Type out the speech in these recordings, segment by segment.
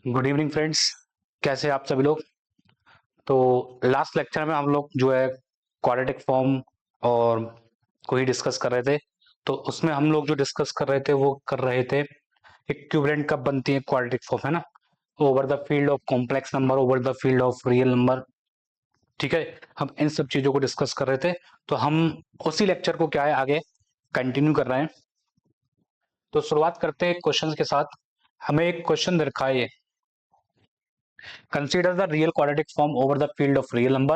Good evening friends. कैसे हैं आप सभी लोग। तो लास्ट लेक्चर में हम लोग जो है क्वाड्रेटिक फॉर्म और को ही डिस्कस कर रहे थे। तो उसमें हम लोग जो डिस्कस कर रहे थे वो कर रहे थे इक्विवेलेंट कब बनती है क्वाड्रेटिक फॉर्म, है ना। Over the field of complex number, over the field of real number. ठीक है, हम इन सब चीजों को डिस्कस कर रहे थे। तो हम उसी लेक्चर को क्या है आगे कंटिन्यू कर रहे हैं। तो शुरुआत करते हैं क्वेश्चन के साथ। हमें एक क्वेश्चन दे रखा है, consider the real quadratic form over the field of real number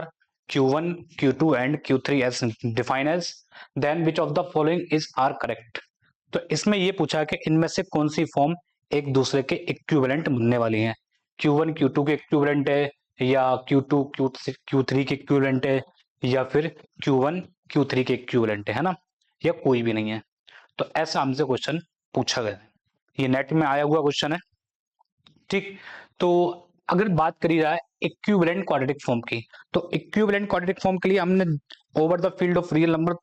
q1, q2 and q3 as defined as, then which of the following is are correct। तो इसमें ये पूछा है कि इनमें से कौन सी फॉर्म एक दूसरे के इक्विवेलेंट बनने वाली हैं। q1 q2 के इक्विवेलेंट है, या q2 q3 के इक्विवेलेंट है, या फिर q1 q3 के इक्विवेलेंट है ना, या कोई भी नहीं है। तो ऐसा हमसे क्वेश्चन पूछा गया है, ये नेट में आया हुआ क्वेश्चन है। ठीक, तो अगर बात करी जाए इक्विवेलेंट क्वाड्रेटिक फॉर्म की, तो इक्विवेलेंट क्वाड्रेटिक फॉर्म के लिए हमने over the field of real number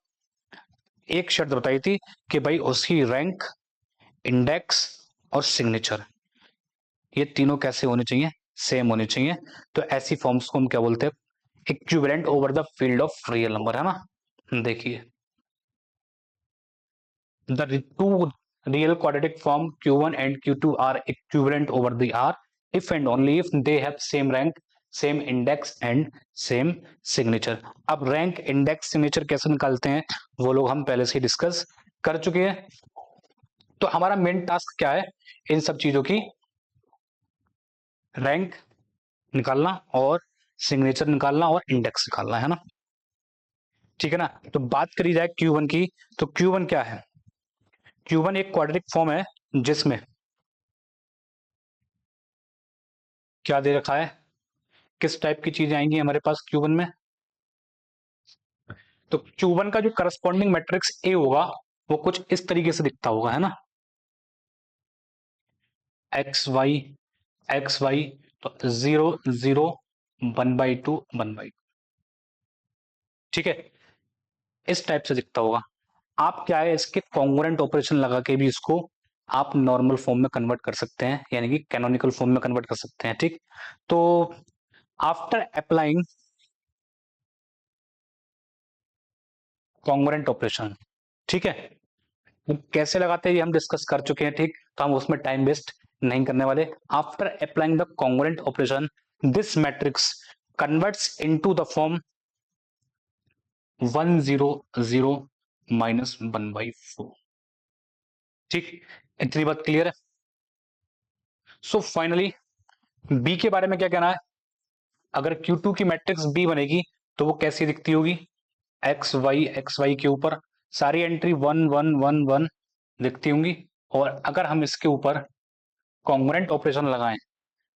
एक शर्त बताई थी कि भाई उसकी रैंक, इंडेक्स और सिग्नेचर, ये तीनों कैसे होने चाहिए, सेम होने चाहिए। तो ऐसी फॉर्म्स को हम क्या बोलते हैं, equivalent over the field of real number, है ना। देखिए, the two real quadratic form q1 and q2 are equivalent over the r if and only if they have same rank, same index and same signature। अब rank, index, signature कैसे निकालते हैं वो लोग हम पहले से डिस्कस कर चुके हैं। तो हमारा मेन टास्क क्या है, इन सब चीजों की रैंक निकालना और सिग्नेचर निकालना और इंडेक्स निकालना, है ना। ठीक है ना। तो बात करी जाए Q1 की, तो Q1 क्या है, Q1 एक क्वाड्रेटिक फॉर्म है जिसमें क्या दे रखा है, किस टाइप की चीजें आएंगी हमारे पास Q1 में। तो Q1 का जो करस्पॉन्डिंग मैट्रिक्स ए होगा वो कुछ इस तरीके से दिखता होगा, है ना। एक्स वाई एक्स वाई, तो 0 0 1/2 1/2, ठीक है, इस टाइप से दिखता होगा। आप क्या है इसके कॉन्ग्रुएंट ऑपरेशन लगा के भी इसको आप नॉर्मल फॉर्म में कन्वर्ट कर सकते हैं, यानी कि कैनोनिकल फॉर्म में कन्वर्ट कर सकते हैं। ठीक, तो आफ्टर अप्लाइंग कॉन्ग्रुएंट ऑपरेशन, ठीक है, वो कैसे लगाते हैं ये हम डिस्कस कर चुके हैं। ठीक, तो हम उसमें टाइम वेस्ट नहीं करने वाले। After applying the congruent operation this matrix converts into the form 1 0 0 -1/4। ठीक, इतनी बात क्लियर है। सो फाइनली बी के बारे में क्या कहना है, अगर Q2 की मैट्रिक्स बी बनेगी तो वो कैसी दिखती होगी, एक्स वाई के ऊपर सारी एंट्री 1 1 1 1 दिखती होंगी। और अगर हम इसके ऊपर कॉन्ग्रुएंट ऑपरेशन लगाएं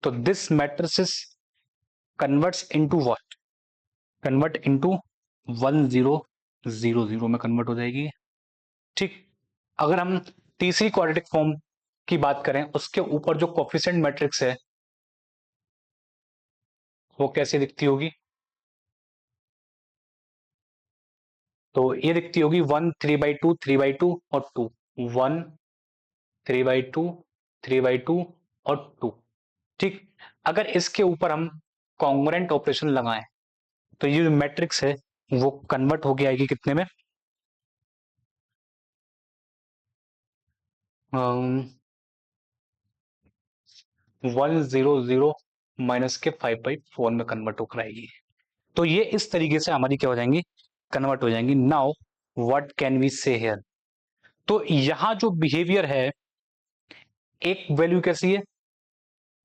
तो this matrices converts into what, convert into 1 0 0 0 में कन्वर्ट हो जाएगी। ठीक, अगर हम तीसरी क्वाड्रेटिक फॉर्म की बात करें, उसके ऊपर जो कोफिशिएंट मैट्रिक्स है वो कैसे दिखती होगी, तो ये दिखती होगी 1 3/2 3/2 और 2, 1 3/2 3/2 और 2। ठीक, अगर इसके ऊपर हम कॉन्ग्रुएंट ऑपरेशन लगाएं तो ये जो मैट्रिक्स है वो कन्वर्ट होके आएगी कितने में, 1 0 0 माइनस के 5/4 में कन्वर्ट होकर आएगी। तो ये इस तरीके से हमारी क्या हो जाएंगी, कन्वर्ट हो जाएंगी। नाउ व्हाट कैन वी से हियर, तो यहां जो बिहेवियर है, एक वैल्यू कैसी है,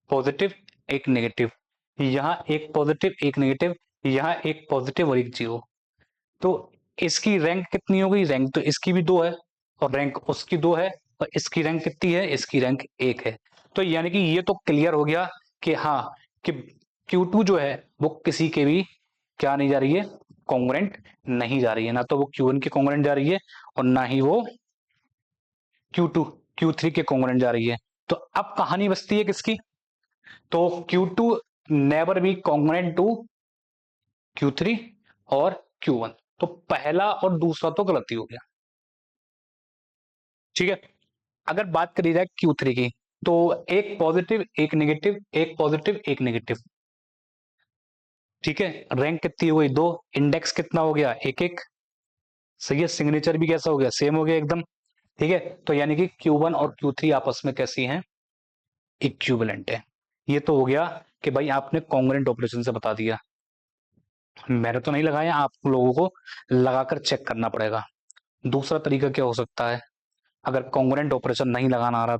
पॉजिटिव एक नेगेटिव, यहां एक पॉजिटिव एक नेगेटिव, यहां एक पॉजिटिव और एक जीरो। तो इसकी रैंक कितनी हो गई, रैंक तो इसकी भी 2 है और रैंक उसकी 2 है, और इसकी रैंक कितनी है, इसकी रैंक 1 है। तो यानी कि ये तो क्लियर हो गया कि हाँ, कि Q2 जो है वो किसी के भी क्या नहीं जा रही है, कॉन्ग्रुएंट नहीं जा रही है। ना तो वो Q1 के कॉन्ग्रुएंट जा रही है और ना ही वो Q2 Q3 के कॉन्ग्रुएंट जा रही है। तो अब कहानी बचती है किसकी, तो Q2 never be congruent to Q3 और Q1। तो पहला और दूसरा तो गलती हो गया। ठीक है, अगर बात करी जाए Q3 की, तो एक पॉजिटिव एक नेगेटिव, एक पॉजिटिव एक नेगेटिव, ठीक है। रैंक कितनी हो गई? 2। इंडेक्स कितना हो गया? एक एक। सही है। सिग्नेचर भी कैसा हो गया? सेम हो गया एकदम, ठीक है। तो यानी कि Q1 और Q3 आपस में कैसी हैं? इक्विवेलेंट है। ये तो हो गया कि भाई आपने कॉन्ग्रुएंट ऑपरेशन से बता दिया। मैंने तो नहीं लगाया, आप लोगों को लगाकर चेक करना पड़ेगा। दूसरा तरीका क्या हो सकता है? अगर कॉन्ग्रुएंट ऑपरेशन नहीं लगाना आ रहा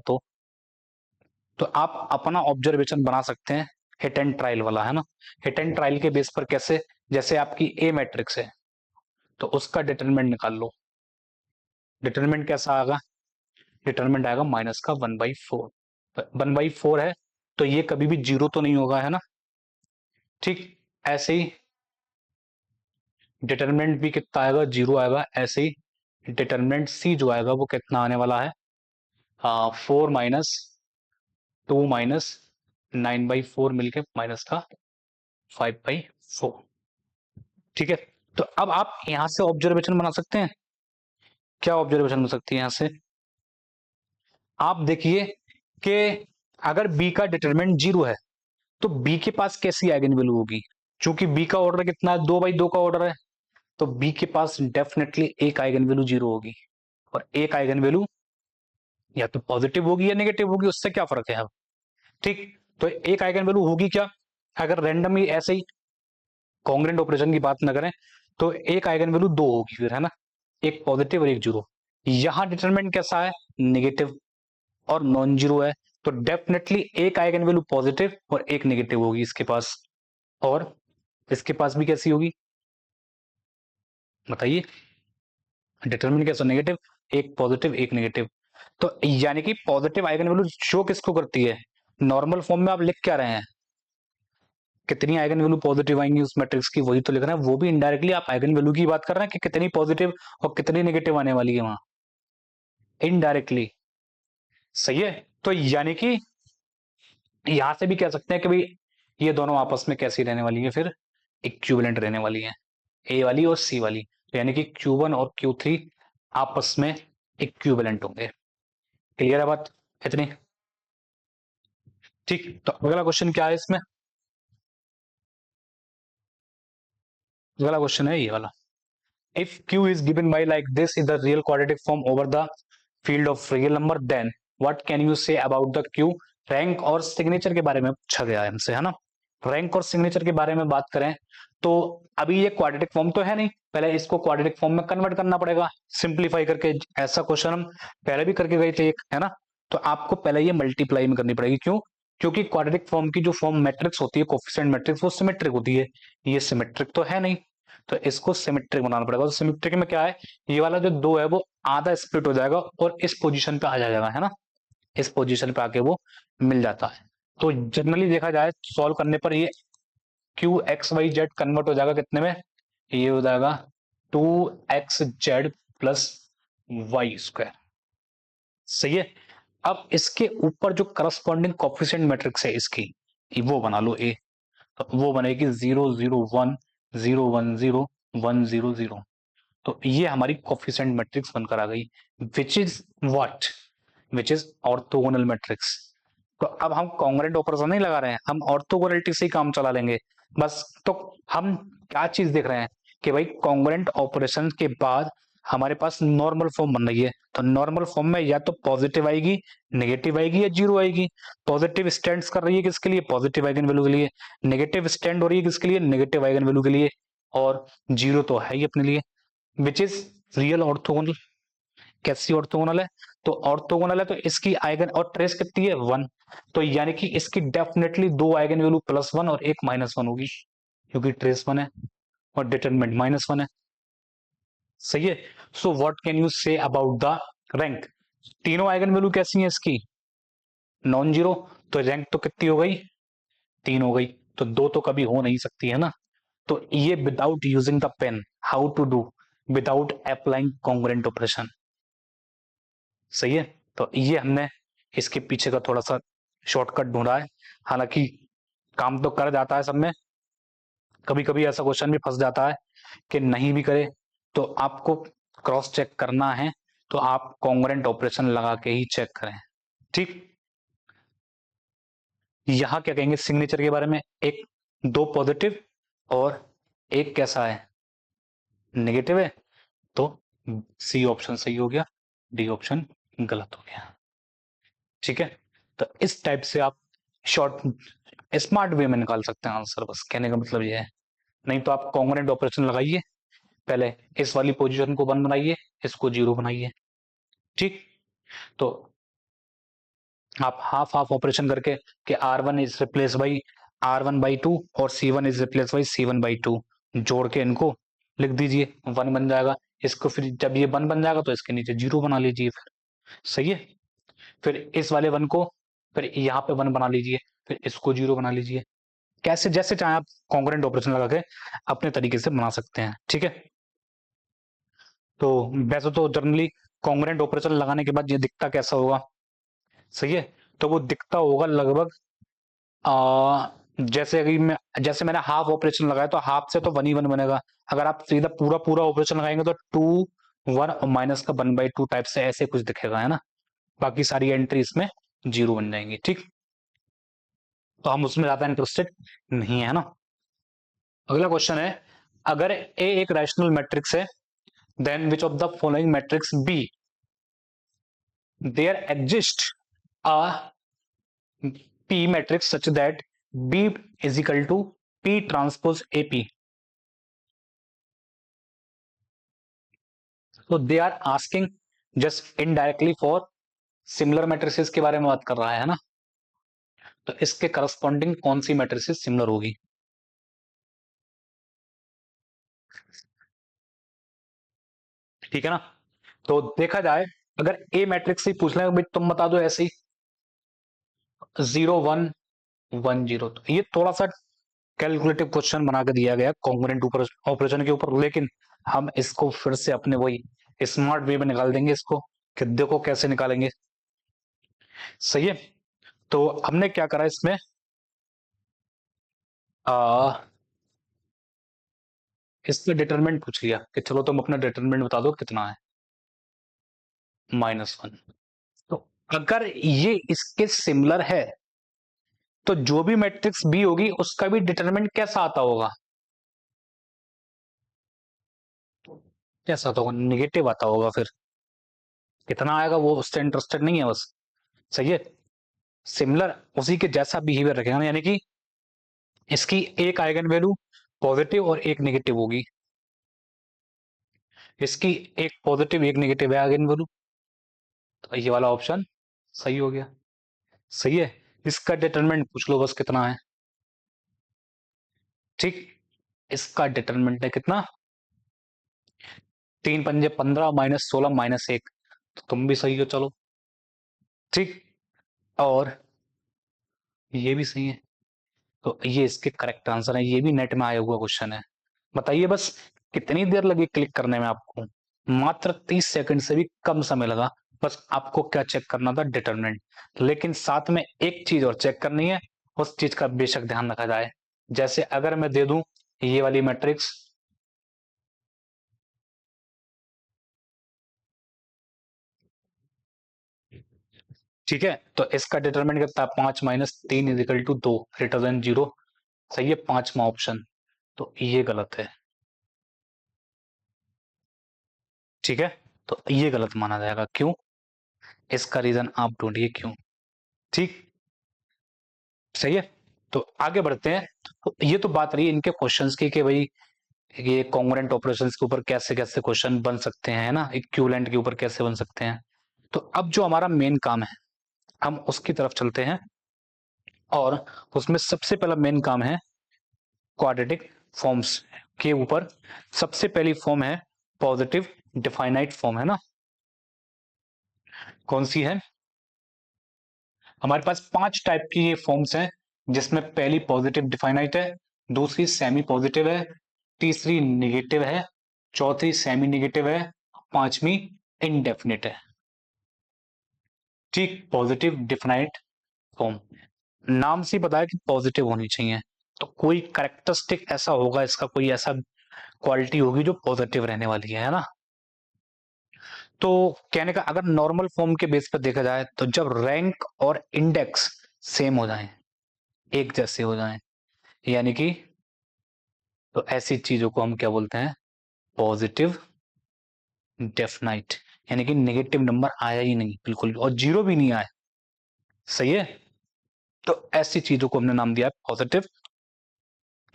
तो आप अपना ऑब्जर्वेशन बना सकते हैं, हिट एंड ट्रायल वाला, है ना। हिट एंड ट्रायल के बेस पर कैसे? जैसे आपकी ए मैट्रिक्स है तो उसका डिटरमिनेंट निकाल लो। डिटरमिनेंट कैसा आएगा? डिटरमिनेंट आएगा माइनस का 1/4। 1/4 है तो ये कभी भी जीरो तो नहीं होगा, है ना। ठीक। ऐसे ही डिटरमिनेंट भी कितना आएगा? जीरो आएगा। ऐसे ही डिटरमिनेंट सी जो आएगा वो कितना आने वाला है? 4 - 2 - 9/4 मिलके माइनस का 5/4। ठीक है। तो अब आप यहां से ऑब्जर्वेशन बना सकते हैं। क्या ऑब्जर्वेशन बन सकती है यहां से? आप देखिए कि अगर बी का डिटरमिनेंट जीरो है तो बी के पास कैसी आइगन वैल्यू होगी? चूंकि बी का ऑर्डर कितना है? 2/2 का ऑर्डर है, तो बी के पास डेफिनेटली एक आइगन वैल्यू जीरो होगी। और एक आइगन वैल्यू या तो पॉजिटिव होगी या नेगेटिव होगी, उससे क्या फर्क है अब। ठीक। तो एक आइगन वैल्यू होगी क्या? अगर रैंडमली ऐसे ही कॉन्ग्रुएंट ऑपरेशन की बात न करें तो एक आइगन वैल्यू दो होगी फिर, है ना। एक पॉजिटिव और एक जीरो। यहां डिटरमिनेंट कैसा है? नेगेटिव और नॉन जीरो है, तो डेफिनेटली एक आइगन वैल्यू पॉजिटिव और एक नेगेटिव होगी इसके पास। और इसके पास भी कैसी होगी बताइए? डिटरमिनेंट कैसा? नेगेटिव। एक पॉजिटिव एक नेगेटिव। तो यानी कि पॉजिटिव आइगन वैल्यू शो किसको करती है? नॉर्मल फॉर्म में आप लिख क्या रहे हैं? कितनी आइगन वैल्यू पॉजिटिव आएंगी उस मैट्रिक्स की, वही तो लिख रहे हैं। वो भी इनडायरेक्टली आप आइगन वैल्यू की बात कर रहे हैं कि कितनी पॉजिटिव और कितनी नेगेटिव आने वाली है वहां, इनडायरेक्टली। सही है। तो यानी कि यहां से भी कह सकते हैं कि भाई ये दोनों आपस में कैसी रहने वाली है फिर? इक्विवेलेंट रहने वाली है, ए वाली और सी वाली। तो यानी कि Q1 और Q3 आपस में इक्विवेलेंट होंगे। क्लियर है बात इतनी? ठीक। तो अगला क्वेश्चन क्या है इसमें? अगला क्वेश्चन है ये वाला। If Q is given by like this is the real quadratic form over the field of real number, then what can you say about the Q? Rank और सिग्नेचर के बारे में पूछा गया है हमसे, है ना। रैंक और सिग्नेचर के बारे में बात करें तो अभी ये क्वाड्रेटिक फॉर्म तो है नहीं, पहले इसको क्वाड्रेटिक फॉर्म में कन्वर्ट करना पड़ेगा सिंप्लीफाई करके। ऐसा क्वेश्चन हम पहले भी करके गए थे एक, है ना। तो आपको पहले ये मल्टीप्लाई में करनी पड़ेगी। क्यों? क्योंकि क्वाड्रेटिक फॉर्म की जो फॉर्म मैट्रिक्स होती है, कोफिशिएंट मैट्रिक्स, वो सिमेट्रिक होती है। ये सिमेट्रिक तो है नहीं, तो इसको सिमेट्रिक बनाना पड़ेगा। तो सिमेट्रिक में क्या है? ये वाला जो दो है वो आधा स्प्लिट हो जाएगा और इस पोजीशन पे आ जाएगा, है ना। इस पोजीशन पे आके वो मिल जाता है। तो जनरली देखा जाए सॉल्व करने पर ये QXYZ कन्वर्ट हो जाएगा कितने में? ये हो जाएगा 2XZ+Y²। सही है। अब इसके ऊपर जो करस्पॉन्डिंग कोफिशिएंट मैट्रिक्स है इसकी, वो बना लो ए। तो वो बनेगी 0 0 1 0 1 0 1 0 0। तो ये हमारी कोफिशिएंट मैट्रिक्स बनकर आ गई, which is what? Which is orthogonal matrix. तो अब हम कॉन्ग्रुएंट ऑपरेशन नहीं लगा रहे हैं, हम ऑर्थोगोनलिटी से ही काम चला लेंगे बस। तो हम क्या चीज देख रहे हैं कि भाई कॉन्ग्रुएंट ऑपरेशन के बाद हमारे पास नॉर्मल फॉर्म बन रही है। तो नॉर्मल फॉर्म में या तो पॉजिटिव आएगी, नेगेटिव आएगी या जीरो आएगी। पॉजिटिव स्टैंड्स कर रही है किसके लिए? पॉजिटिव आइगन वैल्यू के लिए। नेगेटिव स्टैंड हो रही है किसके लिए? नेगेटिव आइगन वैल्यू के लिए। और जीरो तो है ही अपने लिए। Which is real orthogonal. कैसी ऑर्थोगोनल है? तो ऑर्थोगोनल है तो इसकी आइगन और ट्रेस कितनी है? 1। तो यानी कि इसकी डेफिनेटली दो आइगन वैल्यू +1 और एक -1 होगी, क्योंकि ट्रेस 1 है और डिटरमिनेंट -1 है। सही है। So what can you say about the rank? तीनों आइगन वैल्यू कैसी है इसकी? Non zero. तो रैंक तो कितनी हो गई? 3 हो गई। तो दो तो कभी हो नहीं सकती, है ना। तो ये without using the pen, how to do? Without applying congruent operation. सही है। तो ये हमने इसके पीछे का थोड़ा सा शॉर्टकट ढूंढा है। हालांकि काम तो कर जाता है सब में, कभी कभी ऐसा क्वेश्चन भी फंस जाता है कि नहीं भी करे तो आपको क्रॉस चेक करना है, तो आप कॉन्ग्रुएंट ऑपरेशन लगा के ही चेक करें। ठीक। यहां क्या कहेंगे सिग्नेचर के बारे में, एक दो पॉजिटिव और एक कैसा है, नेगेटिव है, तो सी ऑप्शन सही हो गया, डी ऑप्शन गलत हो गया। ठीक है, तो इस टाइप से आप शॉर्ट स्मार्ट वे में निकाल सकते हैं आंसर, बस कहने का मतलब ये है। नहीं तो आप कॉन्ग्रुएंट ऑपरेशन लगाइए, पहले इस वाली पोजीशन को 1 बनाइए, इसको 0 बनाइए। ठीक, तो आप हाफ हाफ ऑपरेशन करके कि R1 is replace by R1/2 और C1 is replace by C1/2 जोड़ के इनको लिख दीजिए, 1 बन जाएगा। इसको फिर जब ये 1 बन जाएगा तो इसके नीचे 0 बना लीजिए, फिर सही है। फिर इस वाले 1 को फिर यहाँ पे 1 बना लीजिए, फिर इसको 0 बना लीजिए। कैसे जैसे चाहे आप कॉन्ग्रुएंट ऑपरेशन लगा के अपने तरीके से बना सकते हैं। ठीक है, तो वैसे तो जनरली कॉन्ग्रुएंट ऑपरेशन लगाने के बाद ये दिखता कैसा होगा, सही है, तो वो दिखता होगा लगभग जैसे मैंने हाफ ऑपरेशन लगाया तो हाफ से तो 1 ही 1 बनेगा। अगर आप सीधा पूरा पूरा ऑपरेशन लगाएंगे तो 2 1 और माइनस का 1/2 टाइप से ऐसे कुछ दिखेगा, है ना। बाकी सारी एंट्री इसमें 0 बन जाएंगी। ठीक, तो हम उसमें ज्यादा इंटरेस्टेड नहीं है ना। अगला क्वेश्चन है, अगर ए एक रैशनल मैट्रिक्स है, then which of the following matrix be there exist a P matrix such that B is equal to P transpose AP. So they are asking just indirectly for similar matrices के बारे में बात कर रहा है ना, तो इसके करस्पॉन्डिंग कौन सी मैट्रिसेस सिमिलर होगी। ठीक है ना, तो देखा जाए अगर ए मैट्रिक्स से पूछ लें भाई तुम बता दो ऐसे ही 0 1 1 0, तो ये थोड़ा सा कैलकुलेटिव क्वेश्चन बना के दिया गया कॉन्ग्रुएंट ऑपरेशन के ऊपर, लेकिन हम इसको फिर से अपने वही स्मार्ट वे में निकाल देंगे इसको, कि देखो कैसे निकालेंगे। सही है, तो हमने क्या करा इसमें, इसमें डिटरमिनेंट पूछ लिया कि चलो तुम अपना डिटरमिनेंट बता दो कितना है, -1। तो अगर ये इसके सिमिलर है तो जो भी मैट्रिक्स बी होगी उसका भी डिटरमिनेंट कैसा आता होगा, कैसा आता होगा, निगेटिव आता होगा। फिर कितना आएगा वो उससे इंटरेस्टेड नहीं है बस, सही है। सिमिलर उसी के जैसा बिहेवियर रखेगा, यानी कि इसकी एक आइगन वैल्यू पॉजिटिव और एक नेगेटिव होगी, इसकी एक पॉजिटिव एक नेगेटिव है आइगन वैल्यू, तो ये वाला ऑप्शन सही हो गया। सही है, इसका डिटरमिनेंट पूछ लो बस कितना है। ठीक, इसका डिटरमिनेंट है कितना, 3 पंजे 15 -16 -1, तो तुम भी सही हो, चलो ठीक, और ये भी सही है, तो ये इसके करेक्ट आंसर है। ये भी नेट में आया हुआ क्वेश्चन है। बताइए बस कितनी देर लगी क्लिक करने में आपको, मात्र 30 सेकंड से भी कम समय लगा। बस आपको क्या चेक करना था, डिटरमिनेंट, लेकिन साथ में एक चीज और चेक करनी है, उस चीज का बेशक ध्यान रखा जाए। जैसे अगर मैं दे दूं ये वाली मैट्रिक्स, ठीक है, तो इसका डिटरमिनेंट कितना है, 5 - 3 = 2 ग्रेटर देन 0, सही है, पांचवा ऑप्शन, तो ये गलत है। ठीक है, तो ये गलत माना जाएगा, क्यों, इसका रीजन आप ढूंढिए क्यों। ठीक, सही है, तो आगे बढ़ते हैं। तो ये तो बात रही इनके क्वेश्चंस की कि भाई ये कॉन्ग्रुएंट ऑपरेशंस के ऊपर कैसे कैसे क्वेश्चन बन सकते हैं, है ना, इक्विवेलेंट के ऊपर कैसे बन सकते हैं। तो अब जो हमारा मेन काम है हम उसकी तरफ चलते हैं, और उसमें सबसे पहला मेन काम है क्वाड्रेटिक फॉर्म्स के ऊपर। सबसे पहली फॉर्म है पॉजिटिव डिफाइनाइट फॉर्म, है ना, कौन सी है, हमारे पास 5 टाइप की ये फॉर्म्स हैं, जिसमें पहली पॉजिटिव डिफाइनाइट है, दूसरी सेमी पॉजिटिव है, तीसरी निगेटिव है, चौथी सेमी निगेटिव है, पांचवी इनडेफिनिट है। ठीक, पॉजिटिव डिफाइनाइट फॉर्म, नाम से पता है कि पॉजिटिव होनी चाहिए, तो कोई कैरेक्टरिस्टिक ऐसा होगा, इसका कोई ऐसा क्वालिटी होगी जो पॉजिटिव रहने वाली है ना। तो कहने का अगर नॉर्मल फॉर्म के बेस पर देखा जाए तो जब रैंक और इंडेक्स सेम हो जाए, एक जैसे हो जाएं, यानी कि तो ऐसी चीजों को हम क्या बोलते हैं, पॉजिटिव डेफिनाइट, यानी कि नेगेटिव नंबर आया ही नहीं बिल्कुल और जीरो भी नहीं आया। सही है, तो ऐसी चीजों को हमने नाम दिया है पॉजिटिव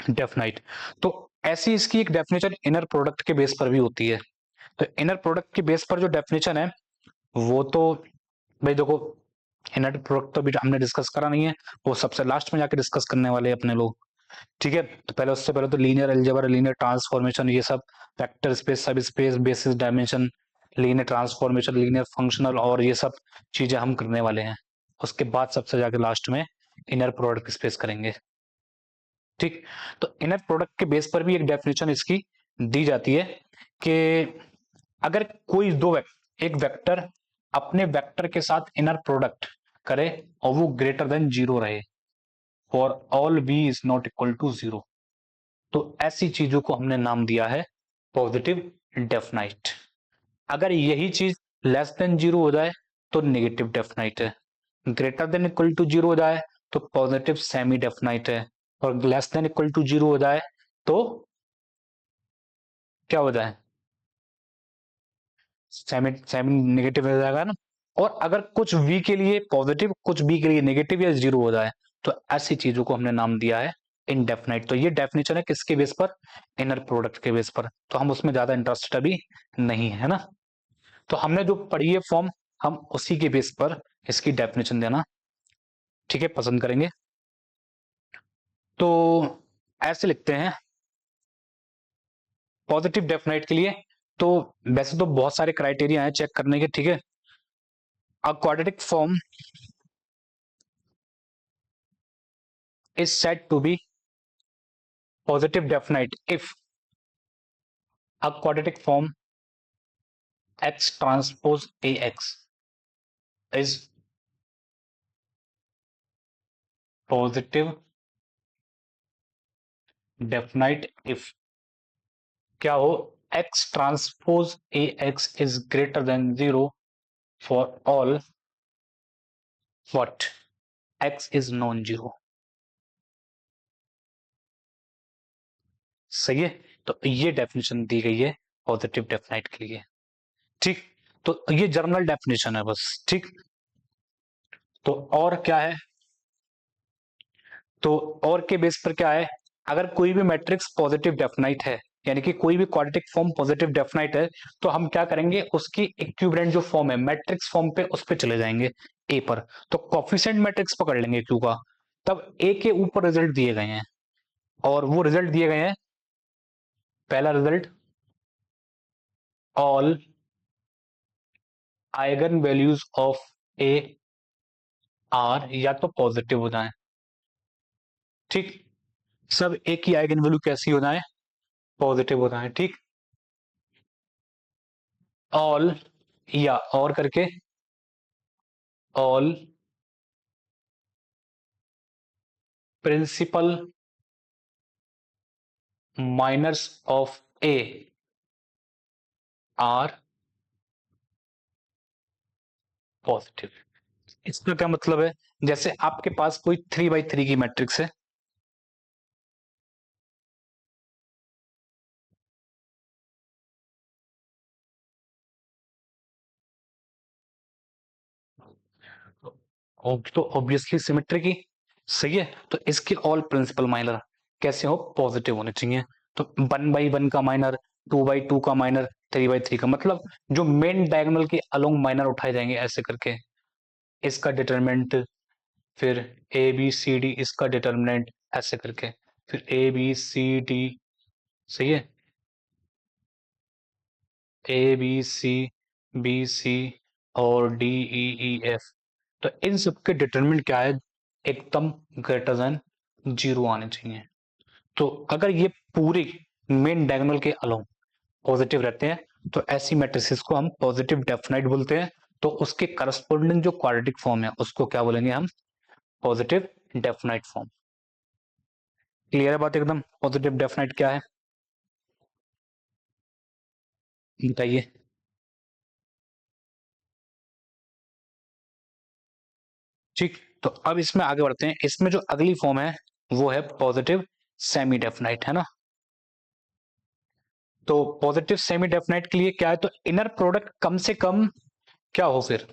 डेफिनाइट। तो ऐसी इसकी एक डेफिनेशन इनर प्रोडक्ट के बेस पर भी होती है। तो इनर प्रोडक्ट के बेस पर जो डेफिनेशन है वो तो भाई देखो, इनर प्रोडक्ट तो अभी हमने डिस्कस करा नहीं है, वो सबसे लास्ट में जाके डिस्कस करने वाले हैं अपने लोग। ठीक है, तो पहले उससे पहले तो लीनियर अलजेब्रा, लीनियर ट्रांसफॉर्मेशन, ये सब वेक्टर स्पेस, सब space, basis, dimension, linear transformation, linear functional, और ये सब चीजें हम करने वाले हैं। उसके बाद सबसे जाके लास्ट में इनर प्रोडक्ट स्पेस करेंगे। ठीक, तो इनर प्रोडक्ट के बेस पर भी एक डेफिनेशन इसकी दी जाती है कि अगर कोई एक वेक्टर अपने वेक्टर के साथ इनर प्रोडक्ट करे और वो ग्रेटर देन जीरो रहे, for all v is not equal to zero, तो ऐसी चीजों को हमने नाम दिया है पॉजिटिव डेफिनाइट। अगर यही चीज लेस देन जीरो हो जाए तो नेगेटिव डेफिनाइट है, greater than equal to zero हो जाए तो पॉजिटिव सेमी डेफिनाइट है, और less than equal to zero हो जाए तो क्या हो जाए, सेमी सेमी नेगेटिव हो जाएगा ना। और अगर कुछ v के लिए पॉजिटिव, कुछ b के लिए नेगेटिव या जीरो हो जाए, तो ऐसी चीजों को हमने नाम दिया है इनडेफिनाइट। तो ये डेफिनेशन है किसके बेस पर, इनर प्रोडक्ट के बेस पर, तो हम उसमें ज्यादा इंटरेस्टेड अभी नहीं है ना। तो हमने जो पढ़ी है फॉर्म, हम उसी के बेस पर इसकी डेफिनेशन देना, ठीक है, पसंद करेंगे। तो ऐसे लिखते हैं पॉजिटिव डेफिनाइट के लिए। तो वैसे तो बहुत सारे क्राइटेरिया हैं चेक करने के, ठीक है। A quadratic form is said to be positive definite if a quadratic form x transpose ax is positive definite if क्या हो, x transpose ax is greater than zero for all what x is non zero। सही है, तो ये definition दी गई है positive definite के लिए। ठीक, तो ये जर्नल डेफिनेशन है बस। ठीक, तो और क्या है, तो और के बेस पर क्या है, अगर कोई भी मैट्रिक्स पॉजिटिव डेफिनाइट है, यानी कि कोई भी क्वाड्रेटिक फॉर्म पॉजिटिव डेफिनाइट है, तो हम क्या करेंगे, उसकी इक्विवेलेंट जो फॉर्म है मैट्रिक्स फॉर्म पे, उस पे चले जाएंगे ए पर। तो कोफिशिएंट मैट्रिक्स पकड़ लेंगे क्यू का, तब ए के ऊपर रिजल्ट दिए गए हैं, और वो रिजल्ट दिए गए हैं, पहला result all eigenvalues of A are या तो पॉजिटिव हो जाए। ठीक, सब ए की आइगन वैल्यू कैसी हो जाए, पॉजिटिव हो जाए। ठीक, ऑल, या और करके all principal minors of A are positive. इसका क्या मतलब है, जैसे आपके पास कोई 3x3 की मैट्रिक्स है, तो ऑब्वियसली सिमेट्री की। सही है, तो इसके ऑल प्रिंसिपल माइनर कैसे हो, पॉजिटिव होने चाहिए। तो 1/1 का माइनर, 2/2 का माइनर, 3/3 का, मतलब जो मेन डायगोनल के अलोंग माइनर उठाए जाएंगे ऐसे करके, इसका डिटरमिनेंट, फिर ए बी सी डी इसका डिटरमिनेंट, ऐसे करके, फिर ए बी सी डी। सही है, A B C, B C और डी ई ई एफ, तो इन सब के डिटरमिनेंट क्या है, एकदम ग्रेटर देन जीरो आने चाहिए। तो अगर ये पूरी मेन डायगोनल के अलोंग पॉजिटिव रहते हैं, तो ऐसी मैट्रिसेस को हम पॉजिटिव डेफिनाइट बोलते हैं। तो उसके करस्पोंडिंग जो क्वाड्रेटिक फॉर्म है उसको क्या बोलेंगे हम, पॉजिटिव डेफिनाइट फॉर्म। क्लियर है बात एकदम, पॉजिटिव डेफिनाइट क्या है, बताइए। ठीक, तो अब इसमें आगे बढ़ते हैं। इसमें जो अगली फॉर्म है वो है पॉजिटिव सेमी डेफिनाइट, है ना। तो पॉजिटिव सेमी डेफिनाइट के लिए क्या है, तो इनर प्रोडक्ट कम से कम क्या हो, फिर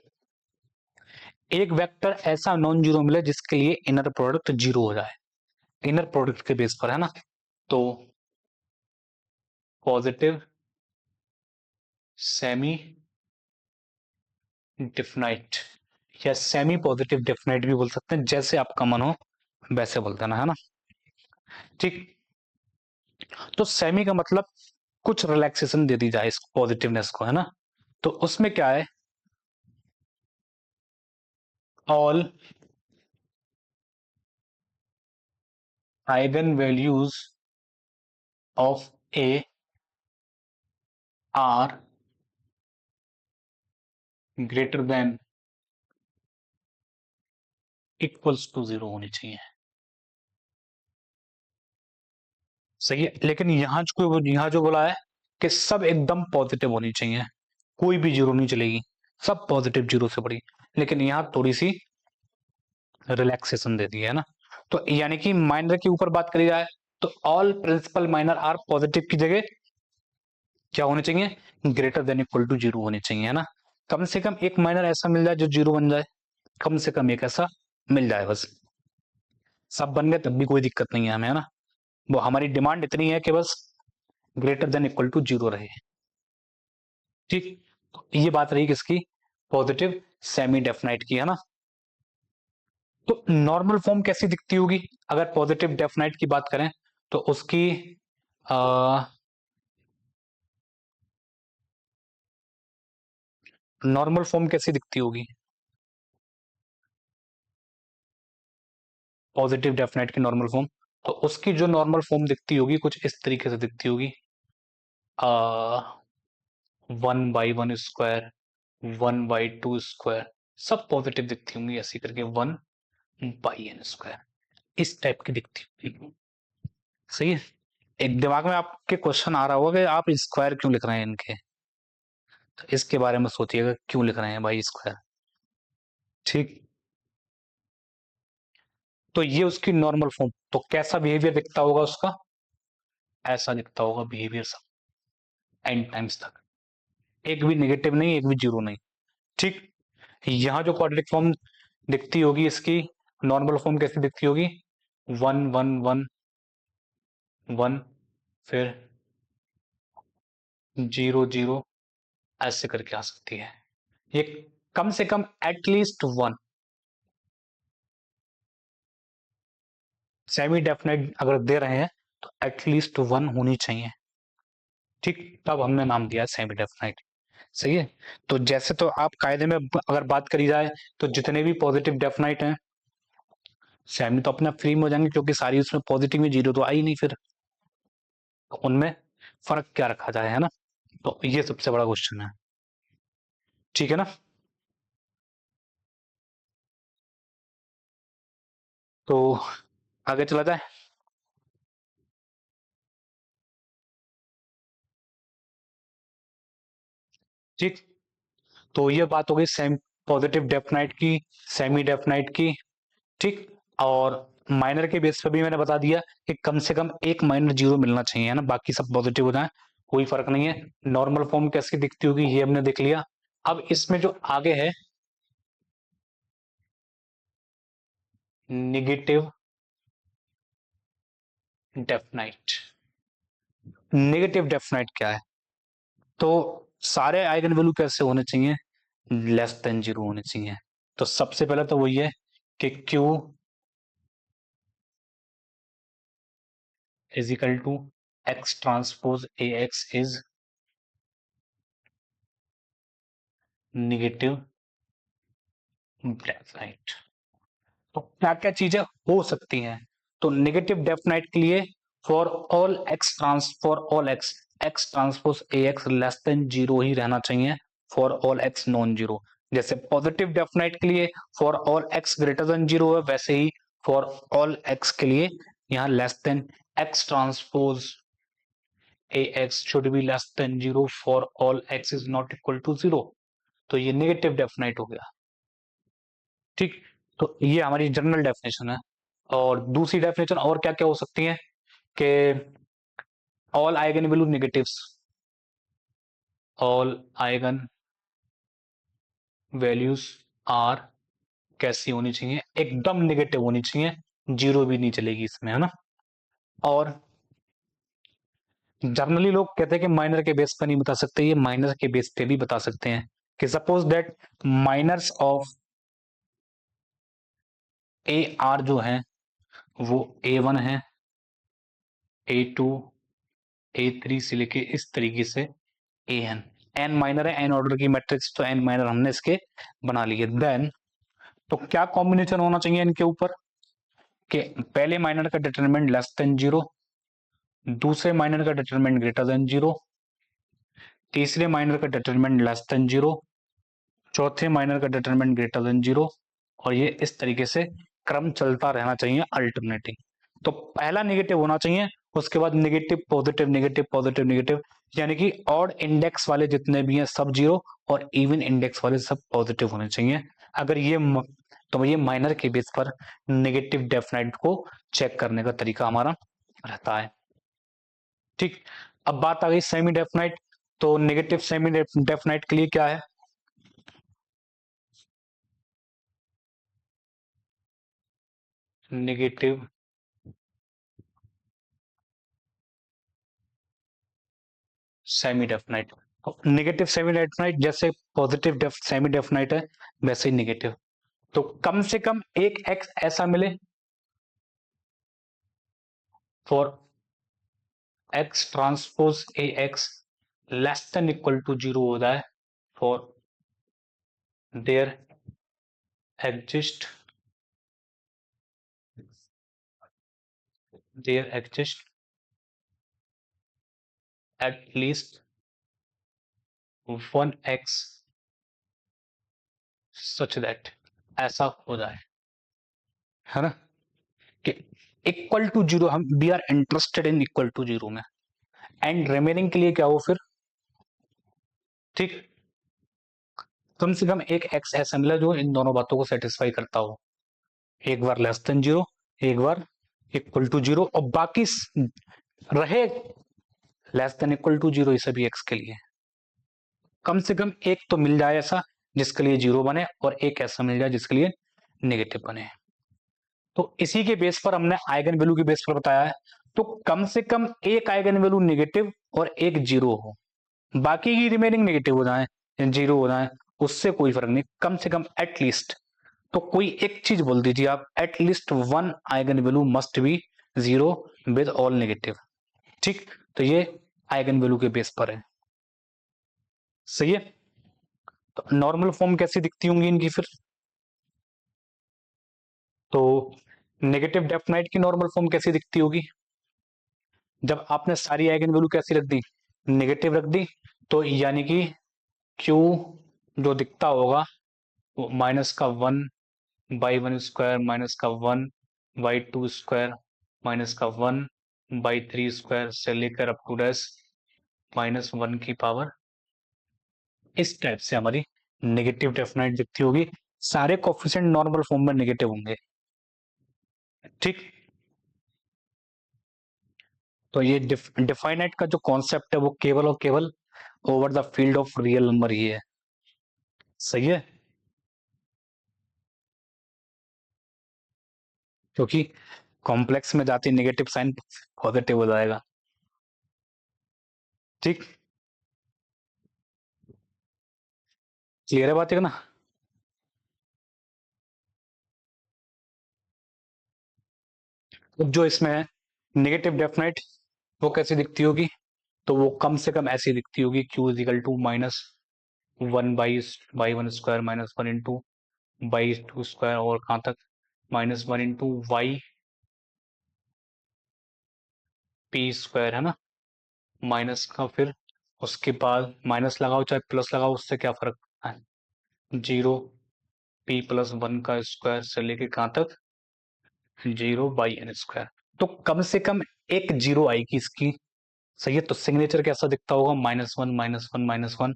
एक वेक्टर ऐसा नॉन जीरो मिले जिसके लिए इनर प्रोडक्ट जीरो हो जाए, इनर प्रोडक्ट के बेस पर, है ना। तो पॉजिटिव सेमी डेफिनाइट या सेमी पॉजिटिव डेफिनाइट भी बोल सकते हैं, जैसे आपका मन हो वैसे बोल देना, है ना। ठीक। तो सेमी का मतलब कुछ रिलैक्सेशन दे दी जाए इस पॉजिटिवनेस को, है ना। तो उसमें क्या है, all eigenvalues of A are greater than equals to zero होनी चाहिए। सही है, लेकिन यहाँ जो बोला है कि सब एकदम पॉजिटिव होनी चाहिए, कोई भी जीरो नहीं चलेगी, सब पॉजिटिव जीरो से बड़ी। लेकिन यहाँ थोड़ी सी रिलैक्सेशन दे दी है ना। तो यानी कि माइनर के ऊपर बात करी जाए तो all principal minor are positive की जगह क्या होने चाहिए, greater than equal to zero होने चाहिए, है ना। कम से कम एक माइनर ऐसा मिल जाए जो जीरो बन जाए, कम से कम एक ऐसा मिल जाए बस। सब बन गए तब भी कोई दिक्कत नहीं है हमें, है ना। वो हमारी डिमांड इतनी है कि बस greater than equal to zero रहे। ठीक। तो ये बात रही किसकी, पॉजिटिव सेमी डेफिनाइट की, है ना। तो नॉर्मल फॉर्म कैसी दिखती होगी अगर पॉजिटिव डेफिनाइट की बात करें, तो उसकी नॉर्मल फॉर्म कैसी दिखती होगी, पॉजिटिव डेफिनेट की नॉर्मल फॉर्म। तो उसकी जो नॉर्मल फॉर्म दिखती होगी कुछ इस तरीके से दिखती होगी, 1/1 स्क्वायर, 1/2 स्क्वायर, सब पॉजिटिव दिखती होंगी ऐसी करके, 1/n स्क्वायर, इस टाइप की दिखती होगी। सही है। एक दिमाग में आपके क्वेश्चन आ रहा होगा कि आप स्क्वायर क्यों लिख रहे हैं इनके, तो इसके बारे में सोचिएगा क्यों लिख रहे हैं भाई स्क्वायर। ठीक। तो ये उसकी नॉर्मल फॉर्म, तो कैसा बिहेवियर दिखता होगा उसका, ऐसा दिखता होगा बिहेवियर सब एन टाइम्स तक, एक भी नेगेटिव नहीं, एक भी जीरो नहीं। ठीक। यहां जो क्वाड्रेटिक फॉर्म दिखती होगी इसकी नॉर्मल फॉर्म कैसी दिखती होगी, 1 1 1 1, फिर 0 0, ऐसे करके आ सकती है ये। कम से कम एटलीस्ट वन, सेमी डेफिनेट अगर दे रहे हैं तो एटलीस्ट वन होनी चाहिए। ठीक। तब हमने नाम दिया सेमी डेफिनेट। सही है। तो जैसे तो आप कायदे में अगर बात करी जाए तो जितने भी पॉजिटिव डेफिनाइट हैं सेमी तो अपने फ्री में हो जाएंगे, क्योंकि सारी उसमें पॉजिटिव में जीरो तो आई नहीं, फिर तो उनमें फर्क क्या रखा जाए, है ना। तो ये सबसे बड़ा क्वेश्चन है। ठीक है ना। तो आगे चला जाए। ठीक। तो ये बात हो गई सेम पॉजिटिव डेफिनाइट की, सेमी डेफिनाइट की। ठीक। और माइनर के बेस पर भी मैंने बता दिया कि कम से कम एक माइनर जीरो मिलना चाहिए, है ना, बाकी सब पॉजिटिव हो जाए कोई फर्क नहीं है। नॉर्मल फॉर्म कैसी दिखती होगी ये हमने देख लिया। अब इसमें जो आगे है निगेटिव डेफिनाइट, नेगेटिव डेफिनाइट क्या है, तो सारे आइगन वैल्यू कैसे होने चाहिए, लेस देन जीरो होने चाहिए। तो सबसे पहले तो वही है कि Q is equal to x transpose A x is negative definite. तो क्या क्या चीजें हो सकती हैं, तो नेगेटिव डेफिनाइट के लिए for all x x transpose A x less than zero ही रहना चाहिए, for all x non zero. जैसे पॉजिटिव डेफिनाइट के लिए for all x greater than zero है, वैसे ही फॉर ऑल एक्स के लिए यहाँ less than x transpose A x should be less than zero for all x is not equal to zero. तो ये नेगेटिव डेफिनाइट हो गया। ठीक। तो ये हमारी जनरल डेफिनेशन है। और दूसरी डेफिनेशन और क्या क्या हो सकती है कि all eigenvalues negatives, all eigenvalues are कैसी होनी चाहिए, एकदम नेगेटिव होनी चाहिए, जीरो भी नहीं चलेगी इसमें, है ना। और जनरली लोग कहते हैं कि माइनर के बेस पर नहीं बता सकते, ये माइनर के बेस पे भी बता सकते हैं कि suppose that minors of A are जो है वो A1 है, A2, A3 से लेके इस तरीके से एन, एन माइनर है, एन ऑर्डर की मैट्रिक्स, तो एन माइनर हमने इसके बना लिए। देन तो क्या कॉम्बिनेशन होना चाहिए इनके ऊपर कि पहले माइनर का डिटरमिनेंट लेस देन जीरो, दूसरे माइनर का डिटरमिनेंट ग्रेटर देन जीरो, तीसरे माइनर का डिटरमिनेंट लेस देन जीरो, चौथे माइनर का डिटरमिनेंट ग्रेटर देन जीरो, और ये इस तरीके से क्रम चलता रहना चाहिए अल्टरनेटिंग। तो पहला नेगेटिव होना चाहिए, उसके बाद negative positive negative positive negative, यानी कि ऑड इंडेक्स वाले जितने भी हैं सब जीरो और इवन इंडेक्स वाले सब पॉजिटिव होने चाहिए। अगर ये तो ये माइनर के बेस पर नेगेटिव डेफिनेट को चेक करने का तरीका हमारा रहता है। ठीक, अब बात आ गई सेमी डेफिनेट। तो नेगेटिव सेमी डेफिनेट के लिए क्या है, negative semi definite. Negative semi definite जैसे पॉजिटिव सेमी डेफिनाइट है वैसे ही नेगेटिव। तो कम से कम एक एक्स ऐसा मिले for x transpose A x less than equal to zero हो जाए for there exist there exist at least one x such that, ऐसा हो जाए, है ना, कि इक्वल टू जीरो, हम we are interested in equal to zero में, एंड रिमेनिंग के लिए क्या हो फिर, ठीक, कम से कम एक एक्स ऐसा मिला जो इन दोनों बातों को सेटिस्फाई करता हो, एक बार लेस देन जीरो, एक बार इक्वल टू जीरो, और बाकी रहे less than equal to zero, ये सभी एक्स के लिए कम से कम एक तो मिल जाए ऐसा जिसके लिए जीरो बने, और एक ऐसा मिल जाए जिसके लिए नेगेटिव बने। तो इसी के बेस पर हमने आइगन वैल्यू के बेस पर बताया है। तो कम से कम एक आइगन वैल्यू नेगेटिव और एक जीरो हो, बाकी की रिमेनिंग नेगेटिव हो जाए, जीरो हो जाए, उससे कोई फर्क नहीं, कम से कम एटलीस्ट, तो कोई एक चीज बोल दीजिए आप, at least one eigen value must be zero with all negative. ठीक, तो ये आइगन वैल्यू के बेस पर है। सही है। तो नॉर्मल फॉर्म कैसी दिखती होंगी इनकी फिर, तो नेगेटिव डेफिनाइट की नॉर्मल फॉर्म कैसी दिखती होगी, जब आपने सारी आइगन वैल्यू कैसी रख दी, नेगेटिव रख दी, तो यानी कि Q जो दिखता होगा वो माइनस का one by one square minus का one by two square minus का वन बाई थ्री स्क्वायर से लेकर up to dash minus one की पावर, इस टाइप से हमारी नेगेटिव डेफिनेट दिखती होगी। सारे कोफिशिएंट नॉर्मल फॉर्म में नेगेटिव होंगे। ठीक, तो ये डिफाइनाइट का जो कॉन्सेप्ट है वो केवल और केवल over the field of real number ही है। सही है, क्योंकि कॉम्प्लेक्स में जाती नेगेटिव साइन पॉजिटिव हो जाएगा। ठीक, क्लियर है बात है ना। अब जो इसमें है नेगेटिव डेफिनेट, वो कैसी दिखती होगी, तो वो कम से कम ऐसी दिखती होगी, Q is equal to minus one by one square minus one into by two square, और कहाँ तक minus one into y p square, है ना, माइनस का फिर उसके बाद माइनस लगाओ चाहे प्लस लगाओ, उससे क्या फर्क है, जीरो पी प्लस वन का स्क्वायर से लेके कहाँ तक जीरो बाई एन स्क्वायर। तो कम से कम एक जीरो आएगी इसकी। सही है, तो सिग्नेचर कैसा दिखता होगा, minus one minus one minus one,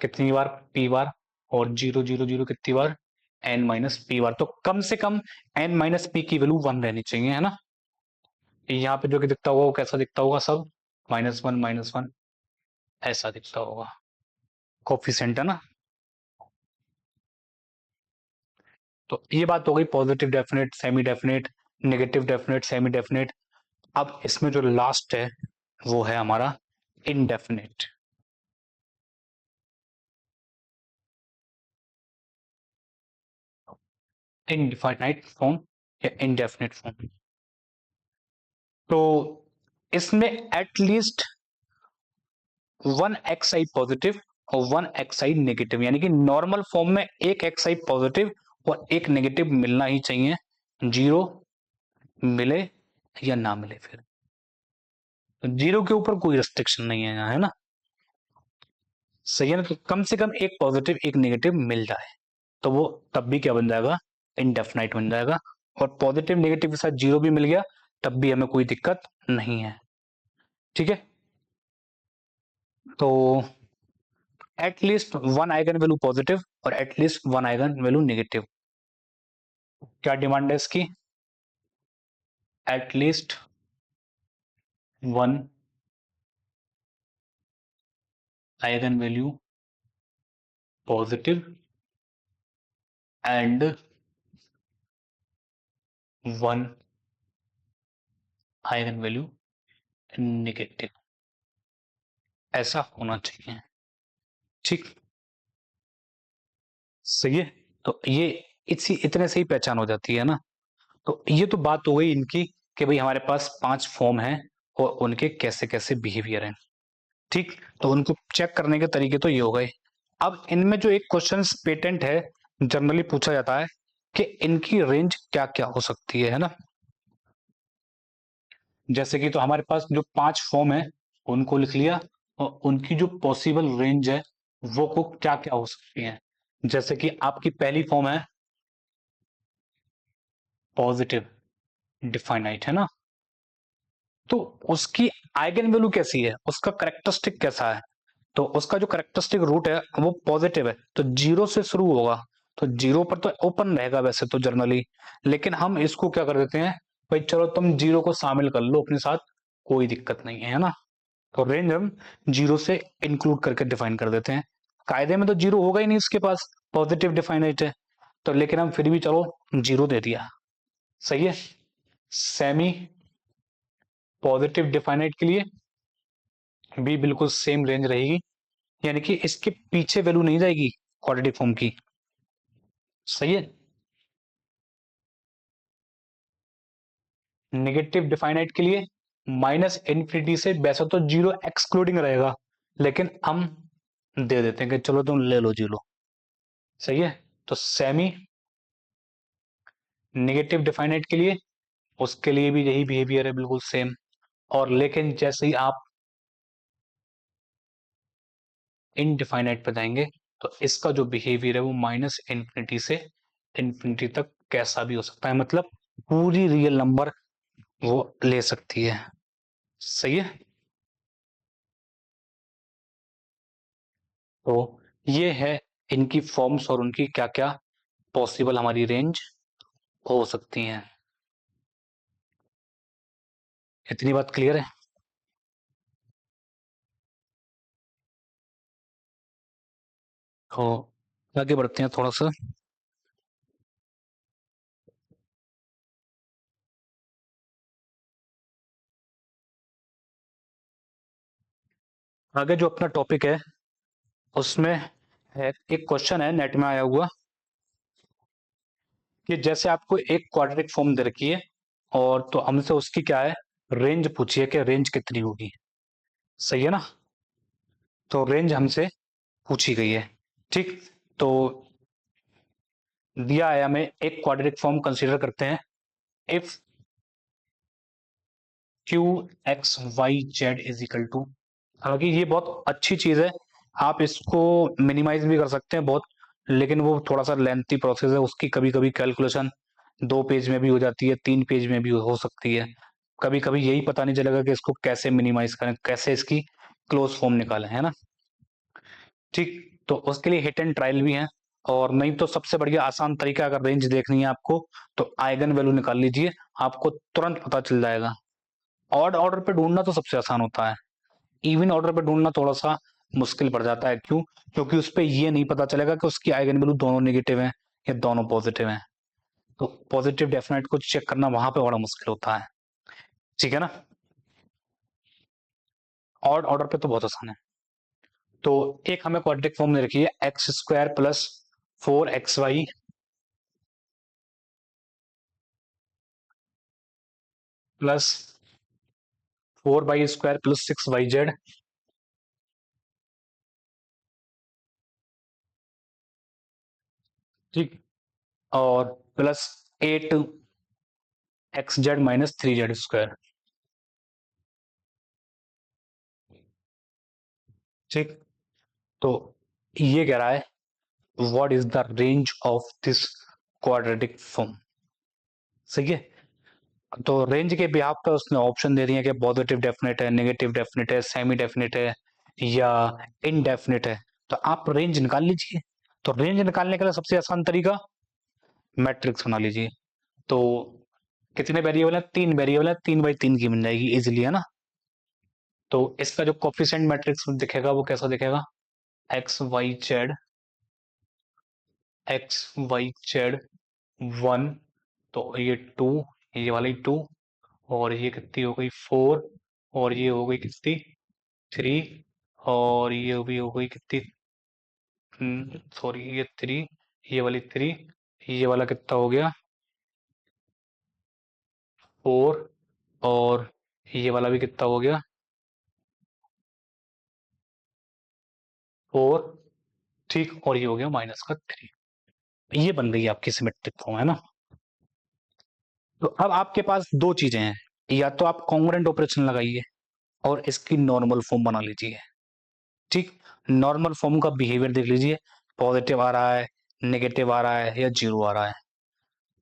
कितनी बार, पी बार, और जीरो जीरो जीरो कितनी बार, एन माइनस पी बार, तो कम से कम एन माइनस पी की वैल्यू 1 रहनी चाहिए, है ना। यहाँ पे जो कि दिखता होगा वो कैसा दिखता होगा, सब -1 ऐसा दिखता होगा कोफिशिएंट, है ना। तो ये बात हो गई positive definite, semi definite, negative definite, semi definite. अब इसमें जो लास्ट है वो है हमारा इनडेफिनेट। इनडिफाइनाइट फॉर्म या इनडेफिनेट फॉर्म। तो इसमें एटलीस्ट 1 xi पॉजिटिव और 1 xi नेगेटिव, यानी कि नॉर्मल फॉर्म में एक xi पॉजिटिव और एक नेगेटिव मिलना ही चाहिए, 0 मिले या ना मिले। फिर 0 के ऊपर कोई रेस्ट्रिक्शन नहीं है यहाँ, है ना। सही है ना। तो कम से कम एक पॉजिटिव एक नेगेटिव मिल जाए तो वो तब भी क्या बन जाएगा, इनडेफिनाइट बन जाएगा। और पॉजिटिव नेगेटिव के साथ 0 भी मिल गया तब भी हमें कोई दिक्कत नहीं है, ठीक है। तो एटलीस्ट 1 आइगन वैल्यू पॉजिटिव और एटलीस्ट 1 आइगन वैल्यू नेगेटिव। क्या डिमांड है इसकी, at least 1 eigen value positive and 1 eigen value negative, ऐसा होना चाहिए, ठीक। सही है। तो ये इतने से ही पहचान हो जाती है ना। तो ये तो बात हो गई इनकी कि भाई हमारे पास 5 फॉर्म हैं और उनके कैसे कैसे बिहेवियर हैं, ठीक। तो उनको चेक करने के तरीके तो ये हो गए। अब इनमें जो एक क्वेश्चन पेटेंट है, जनरली पूछा जाता है कि इनकी रेंज क्या क्या हो सकती है ना। जैसे कि तो हमारे पास जो 5 फॉर्म है उनको लिख लिया और उनकी जो पॉसिबल रेंज है वो को क्या क्या हो सकती है। जैसे कि आपकी पहली फॉर्म है पॉजिटिव डिफाइनाइट, है ना। तो उसकी आइगन वैल्यू कैसी है, उसका करेक्टरिस्टिक कैसा है। तो उसका जो करेक्टरिस्टिक रूट है वो पॉजिटिव है, तो 0 से शुरू होगा। तो 0 पर तो ओपन रहेगा वैसे तो जनरली, लेकिन हम इसको क्या कर देते हैं, भाई चलो तुम 0 को शामिल कर लो अपने साथ, कोई दिक्कत नहीं है ना। तो रेंज हम 0 से इंक्लूड करके डिफाइन कर देते हैं। कायदे में तो 0 होगा ही नहीं उसके पास, पॉजिटिव डिफाइनाइट है। तो लेकिन हम फिर भी चलो 0 दे दिया, सही है। सेमी पॉजिटिव डिफाइनाइट के लिए भी बिल्कुल सेम रेंज रहेगी, यानी कि इसके पीछे वैल्यू नहीं जाएगी क्वाड्रेटिक फॉर्म की, सही है। नेगेटिव डिफाइनाइट के लिए माइनस इन्फिनिटी से वैसा तो 0 एक्सक्लूडिंग रहेगा, लेकिन हम दे देते हैं कि चलो तुम ले लो 0, सही है। तो सेमी नेगेटिव डिफाइनाइट के लिए उसके लिए भी यही बिहेवियर है, बिल्कुल सेम। और लेकिन जैसे ही आप इनडिफाइनाइट पे जाएंगे तो इसका जो बिहेवियर है वो माइनस इन्फिनिटी से इन्फिनिटी तक कैसा भी हो सकता है, मतलब पूरी रियल नंबर वो ले सकती है, सही है। तो ये है इनकी फॉर्म्स और उनकी क्या क्या पॉसिबल हमारी रेंज हो सकती हैं। इतनी बात क्लियर है। तो आगे बढ़ते हैं थोड़ा सा। आगे जो अपना टॉपिक है उसमें है एक क्वेश्चन है नेट में आया हुआ कि जैसे आपको एक क्वाड्रेटिक फॉर्म दे रखी है और तो हमसे उसकी क्या है, रेंज पूछिए कि रेंज कितनी होगी, सही है ना। तो रेंज हमसे पूछी गई है, ठीक। तो दिया है हमें एक क्वाड्रेटिक फॉर्म कंसीडर करते हैं, if q x y z is equal to. हालांकि ये बहुत अच्छी चीज है, आप इसको मिनिमाइज भी कर सकते हैं बहुत, लेकिन वो थोड़ा सा लेंथी प्रोसेस है उसकी, कभी कभी कैलकुलेशन 2 पेज में भी हो जाती है, 3 पेज में भी हो सकती है। कभी कभी यही पता नहीं चलेगा कि इसको कैसे मिनिमाइज करें, कैसे इसकी क्लोज फॉर्म निकालें, है ना। ठीक। तो उसके लिए हिट एंड ट्रायल भी है। और नहीं तो सबसे बढ़िया आसान तरीका, अगर रेंज देखनी है आपको तो आइगन वैल्यू निकाल लीजिए, आपको तुरंत पता चल जाएगा। ऑड ऑर्डर पे ढूंढना तो सबसे आसान होता है, इवन ऑर्डर पे ढूंढना थोड़ा सा मुश्किल पड़ जाता है। क्यों? क्योंकि उस पे ये नहीं पता चलेगा कि उसकी आइगन वैल्यू दोनों नेगेटिव है या दोनों पॉजिटिव है। तो पॉजिटिव डेफिनेट को चेक करना वहां पे बड़ा मुश्किल होता है। ठीक है ना? ऑड ऑर्डर पे तो बहुत आसान है। तो एक हमें क्वाड्रेटिक फॉर्म दे रखी है, x square plus 4xy plus 4y² plus 6yz, ठीक, और प्लस 8xz माइनस 3z²। ठीक, तो ये कह रहा है what is the range of this quadratic form. सही है। तो रेंज के बिहाफ पे उसने ऑप्शन दे दिए कि पॉजिटिव डेफिनेट है, नेगेटिव डेफिनेट है, सेमी डेफिनेट है या इनडेफिनेट है। तो आप रेंज निकाल लीजिए। तो रेंज निकालने के लिए सबसे आसान तरीका, मैट्रिक्स बना लीजिए। तो कितने वेरिएबल है? 3 वेरिएबल है, 3 बाई 3 की बन जाएगी इजिली, है ना? तो इसका जो कोफिशिएंट मैट्रिक्स दिखेगा वो कैसा दिखेगा? एक्स वाई जेड 1, तो ये 2, ये वाली 2, और ये कितनी हो गई 4, और ये हो गई कितनी 3, और ये भी हो गई कितनी, सॉरी ये 3, ये वाली 3, ये वाला कितना हो गया 4, और ये वाला भी कितना हो गया 4, ठीक, और ये हो गया माइनस का 3। ये बन गई आपकी सिमेट्रिक फॉर्म, है ना? तो अब आपके पास दो चीजें हैं, या तो आप कॉन्ग्रुएंट ऑपरेशन लगाइए और इसकी नॉर्मल फॉर्म बना लीजिए। ठीक, नॉर्मल फॉर्म का बिहेवियर देख लीजिए, पॉजिटिव आ रहा है, नेगेटिव आ रहा है या जीरो आ रहा है।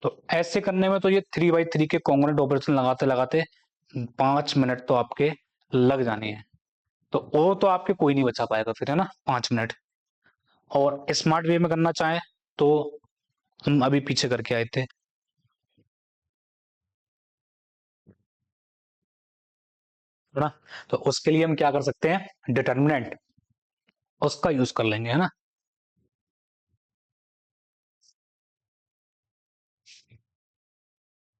तो ऐसे करने में तो ये 3 बाई 3 के कॉन्ग्रुएंट ऑपरेशन लगाते लगाते 5 मिनट तो आपके लग जाने हैं। तो वो तो आपके कोई नहीं बचा पाएगा फिर, है ना, 5 मिनट। और स्मार्ट वे में करना चाहे तो हम अभी पीछे करके आए थे, है ना? तो उसके लिए हम क्या कर सकते हैं, डिटर्मिनेंट उसका यूज कर लेंगे, है ना?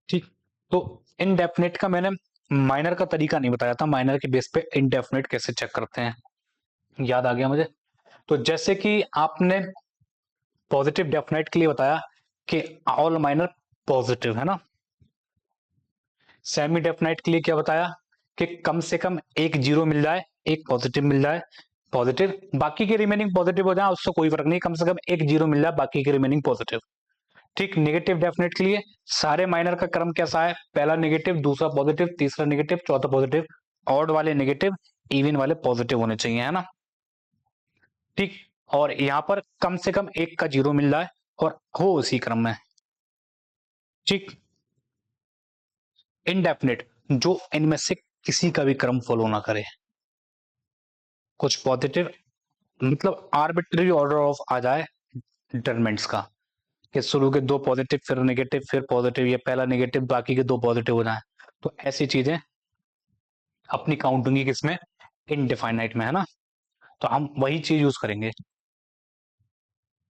ठीक, तो इनडेफिनेट का मैंने माइनर का तरीका नहीं बताया था, माइनर के बेस पे इनडेफिनेट कैसे चेक करते हैं, याद आ गया मुझे। तो जैसे कि आपने पॉजिटिव डेफिनेट के लिए बताया कि ऑल माइनर पॉजिटिव, है ना? सेमी डेफिनेट के लिए क्या बताया कि कम से कम एक जीरो मिल जाए, एक पॉजिटिव मिल जाए, पॉजिटिव, बाकी के रिमेनिंग पॉजिटिव हो जाए उससे कोई फर्क नहीं, कम से कम एक जीरो मिल जाए, बाकी के रिमेनिंग पॉजिटिव। ठीक, नेगेटिव डेफिनेट के लिए सारे माइनर का क्रम कैसा है, पहला नेगेटिव, दूसरा पॉजिटिव, तीसरा नेगेटिव, चौथा पॉजिटिव, ऑड वाले नेगेटिव, इवन वाले पॉजिटिव होने चाहिए, है ना? ठीक, और यहां पर कम से कम एक का जीरो मिल रहा है और हो उसी क्रम में। ठीक, इनडेफिनेट जो इनमें से किसी का भी क्रम फॉलो ना करे, कुछ पॉजिटिव, मतलब आर्बिट्री ऑर्डर ऑफ आ जाए डिटरमिनेंट्स का, कि शुरू के दो पॉजिटिव फिर नेगेटिव फिर पॉजिटिव, या पहला नेगेटिव बाकी के दो पॉजिटिव हो जाए, तो ऐसी चीजें अपनी काउंट होंगी किसमें, इनडिफाइनाइट में, है ना? तो हम वही चीज यूज करेंगे।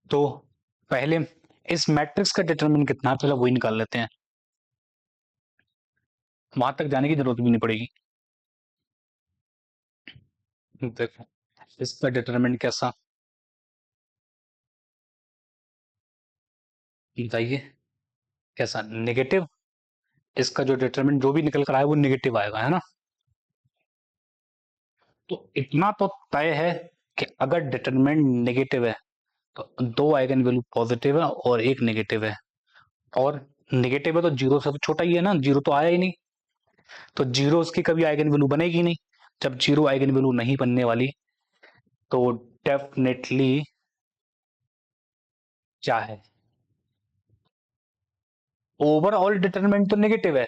तो पहले इस मैट्रिक्स का डिटरमिनेंट कितना है पहले वही निकाल लेते हैं, वहां तक जाने की जरूरत भी नहीं पड़ेगी। देखो इसका डिटरमिनेंट कैसा, बताइए कैसा, नेगेटिव। इसका जो डिटरमिनेंट जो भी निकल कर आए वो नेगेटिव आएगा, है ना? तो इतना तो तय है कि अगर डिटरमिनेंट नेगेटिव है तो दो आइगन वैल्यू पॉजिटिव है और एक नेगेटिव है, और नेगेटिव है तो जीरो से तो छोटा ही है ना, जीरो तो आया ही नहीं, तो जीरो उसकी कभी आइगन वैल्यू बनेगी नहीं। जब जीरो आइगन वैल्यू नहीं बनने वाली तो डेफिनेटली क्या है, ओवरऑल डिटरमिनेंट तो नेगेटिव है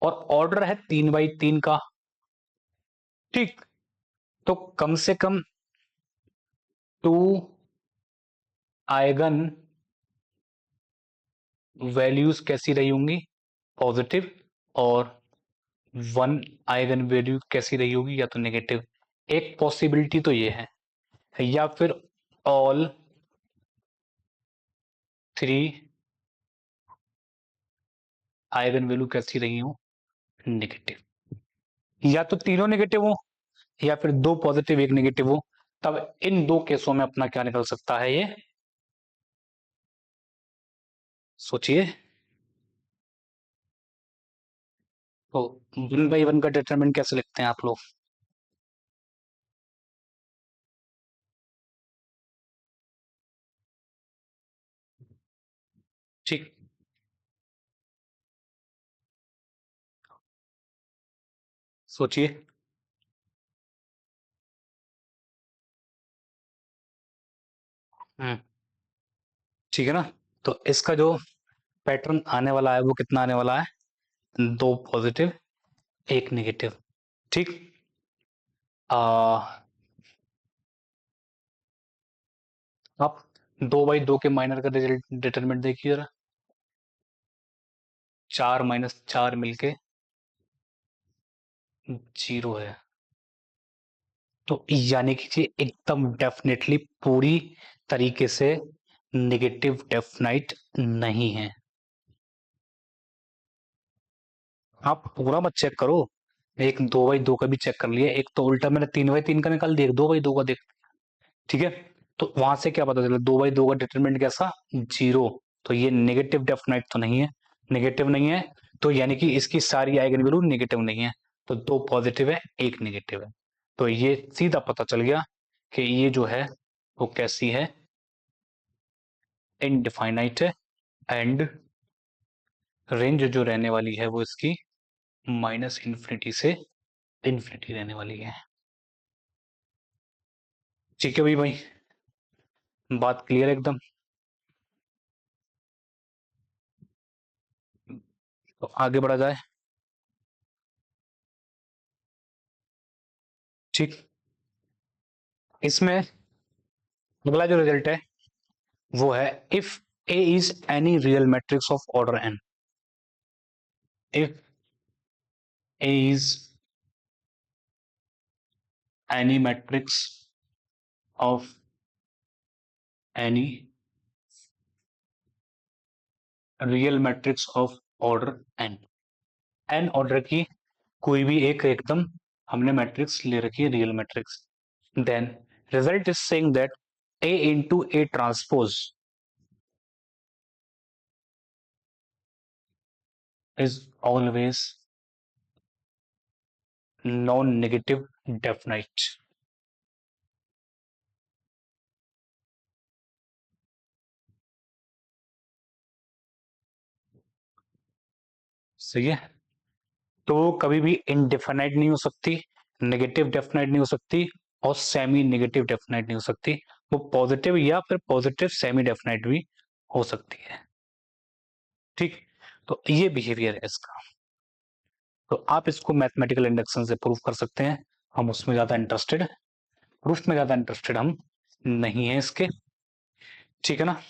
और ऑर्डर है 3 बाई 3 का। ठीक, तो कम से कम टू आइगन वैल्यूज कैसी रही होंगी, पॉजिटिव, और 1 आइगन वैल्यू कैसी रही होगी, या तो नेगेटिव। एक पॉसिबिलिटी तो ये है, या फिर ऑल 3 आइगन वैल्यू कैसी रही हो, नेगेटिव। या तो तीनों नेगेटिव हो, या फिर 2 पॉजिटिव 1 नेगेटिव हो। तब इन 2 केसों में अपना क्या निकल सकता है, ये सोचिए। तो 1/1 का डिटरमिनेंट कैसे लिखते हैं आप लोग? ठीक, सोचिए। ठीक है ना? तो इसका जो पैटर्न आने वाला है वो कितना आने वाला है, 2 पॉजिटिव 1 नेगेटिव। ठीक। आ, आप 2/2 के माइनर का रिजल्ट डिटरमिनेंट देखिए जरा। 4 - 4 मिलके 0 है। तो यानी कि ये एकदम डेफिनेटली पूरी तरीके से नेगेटिव डेफिनाइट नहीं है। आप पूरा मत चेक करो, एक 2/2 का भी चेक कर लिया, एक तो उल्टा मैंने 3/3 का निकाल दिया, 2/2 का देख। ठीक है। तो वहां से क्या पता चला, 2/2 का डिटरमिनेंट कैसा, 0। तो ये नेगेटिव डेफिनाइट तो नहीं है, नेगेटिव नहीं है। तो यानी कि इसकी सारी आइगन वैल्यू नेगेटिव नहीं है। तो 2 पॉजिटिव है 1 नेगेटिव है। तो ये सीधा पता चल गया कि ये जो है वो कैसी है, इनडिफाइनाइट है। एंड रेंज जो रहने वाली है वो इसकी -इन्फिनिटी से इन्फिनिटी रहने वाली है। ठीक है भाई, बात क्लियर एकदम। तो आगे बढ़ा जाए। ठीक। इसमें अगला जो रिजल्ट है वो है, if A is any real matrix of order n. If A is any matrix of any real matrix of order n, n order की कोई भी एक एकदम हमने मैट्रिक्स ले रखी है, real matrix. Then result is saying that A into A transpose is always non-negative definite। सही है। तो वो कभी भी इनडेफिनाइट नहीं हो सकती, नेगेटिव डेफिनाइट नहीं हो सकती, और सेमी नेगेटिव डेफिनाइट नहीं हो सकती। वो पॉजिटिव या फिर पॉजिटिव सेमी डेफिनाइट भी हो सकती है। ठीक। तो ये बिहेवियर है इसका। तो आप इसको मैथमेटिकल इंडक्शन से प्रूव कर सकते हैं। हम उसमें ज्यादा इंटरेस्टेड, प्रूफ में ज्यादा इंटरेस्टेड हम नहीं है इसके। ठीक है ना?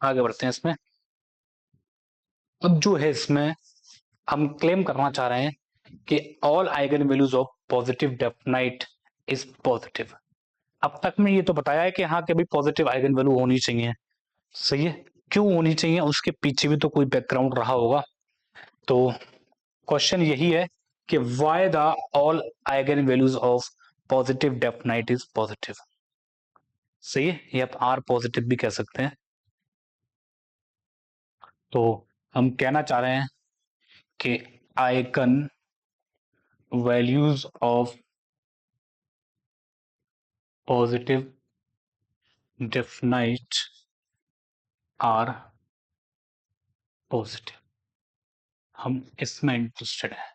आगे बढ़ते हैं इसमें। अब जो है इसमें हम क्लेम करना चाह रहे हैं कि all eigenvalues of positive definite is positive. अब तक में ये तो बताया है कि हाँ कभी पॉजिटिव आइगन वैल्यू होनी चाहिए। सही है। क्यों होनी चाहिए, उसके पीछे भी तो कोई बैकग्राउंड रहा होगा। तो क्वेश्चन यही है कि why the all eigenvalues of positive definite is positive. सही है, ये आप आर पॉजिटिव भी कह सकते हैं। तो हम कहना चाह रहे हैं कि eigenvalues of positive definite are positive. हम इसमें इंटरेस्टेड है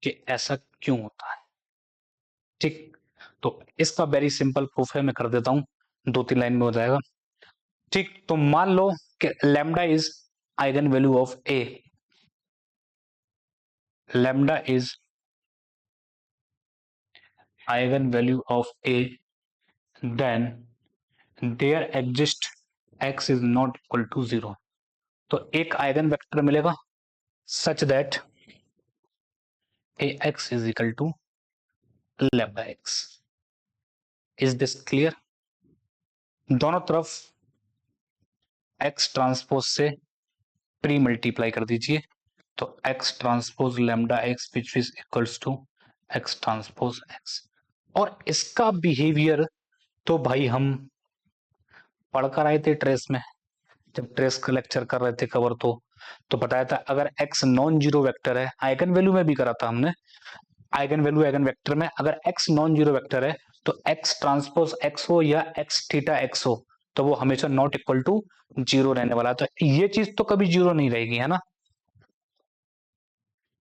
कि ऐसा क्यों होता है। ठीक। तो इसका वेरी सिंपल प्रूफ है, मैं कर देता हूं, 2-3 लाइन में हो जाएगा। ठीक। तो मान लो कि lambda is eigenvalue of A, lambda is eigenvalue of A, then there exist x is not equal to 0। तो एक आइगन वेक्टर मिलेगा such that ax is equal to lambda x। Is this clear? दोनों तरफ x transpose से pre multiply कर दीजिए, तो x transpose lambda x which is equals to x transpose x। और इसका बिहेवियर तो भाई हम पढ़कर आए थे ट्रेस में, जब ट्रेस का लेक्चर कर रहे थे कवर, तो बताया था अगर x नॉन जीरो वेक्टर है, आइगन वैल्यू में भी करा था हमने, आइगन वैल्यू आइगन वेक्टर में अगर x नॉन जीरो वेक्टर है तो x ट्रांसपोज x हो या x थीटा x हो तो वो हमेशा नॉट इक्वल टू जीरो रहने वाला है। तो ये चीज तो कभी जीरो नहीं रहेगी, है ना?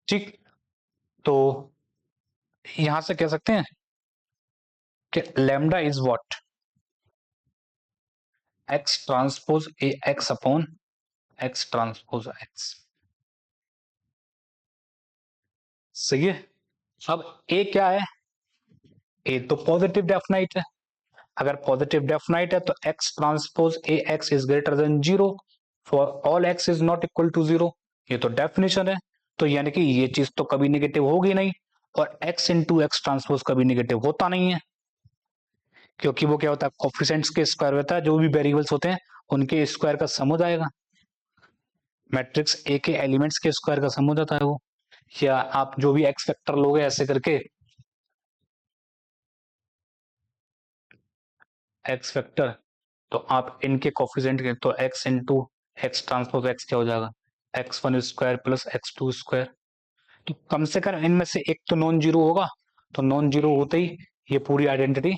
ठीक, तो यहां से कह सकते हैं कि lambda is what, x transpose A x upon x transpose x। सही है। अब a क्या है? a तो पॉजिटिव डेफिनाइट है। अगर पॉजिटिव डेफिनाइट है तो x transpose A x is greater than zero for all x is not equal to zero. ये तो डेफिनेशन है। तो यानी कि ये चीज तो कभी नेगेटिव होगी नहीं, और x इंटू एक्स ट्रांसपोज कभी नेगेटिव होता नहीं है, क्योंकि वो क्या होता है, कोफिशिएंट्स के स्क्वायर होता है, जो भी वेरिएबल्स होते हैं उनके स्क्वायर का सम हो जाएगा। मैट्रिक्स ए के एलिमेंट्स के स्क्वायर का सम हो जाता है वो, या आप जो भी एक्स फैक्टर लोगे ऐसे करके एक्स फैक्टर, तो आप इनके कोफिशिएंट के, तो x into x transpose x क्या हो जाएगा, x1 square plus x2 square. तो कम से कम इनमें से एक तो नॉन जीरो होगा, तो नॉन जीरो होते ही ये पूरी आइडेंटिटी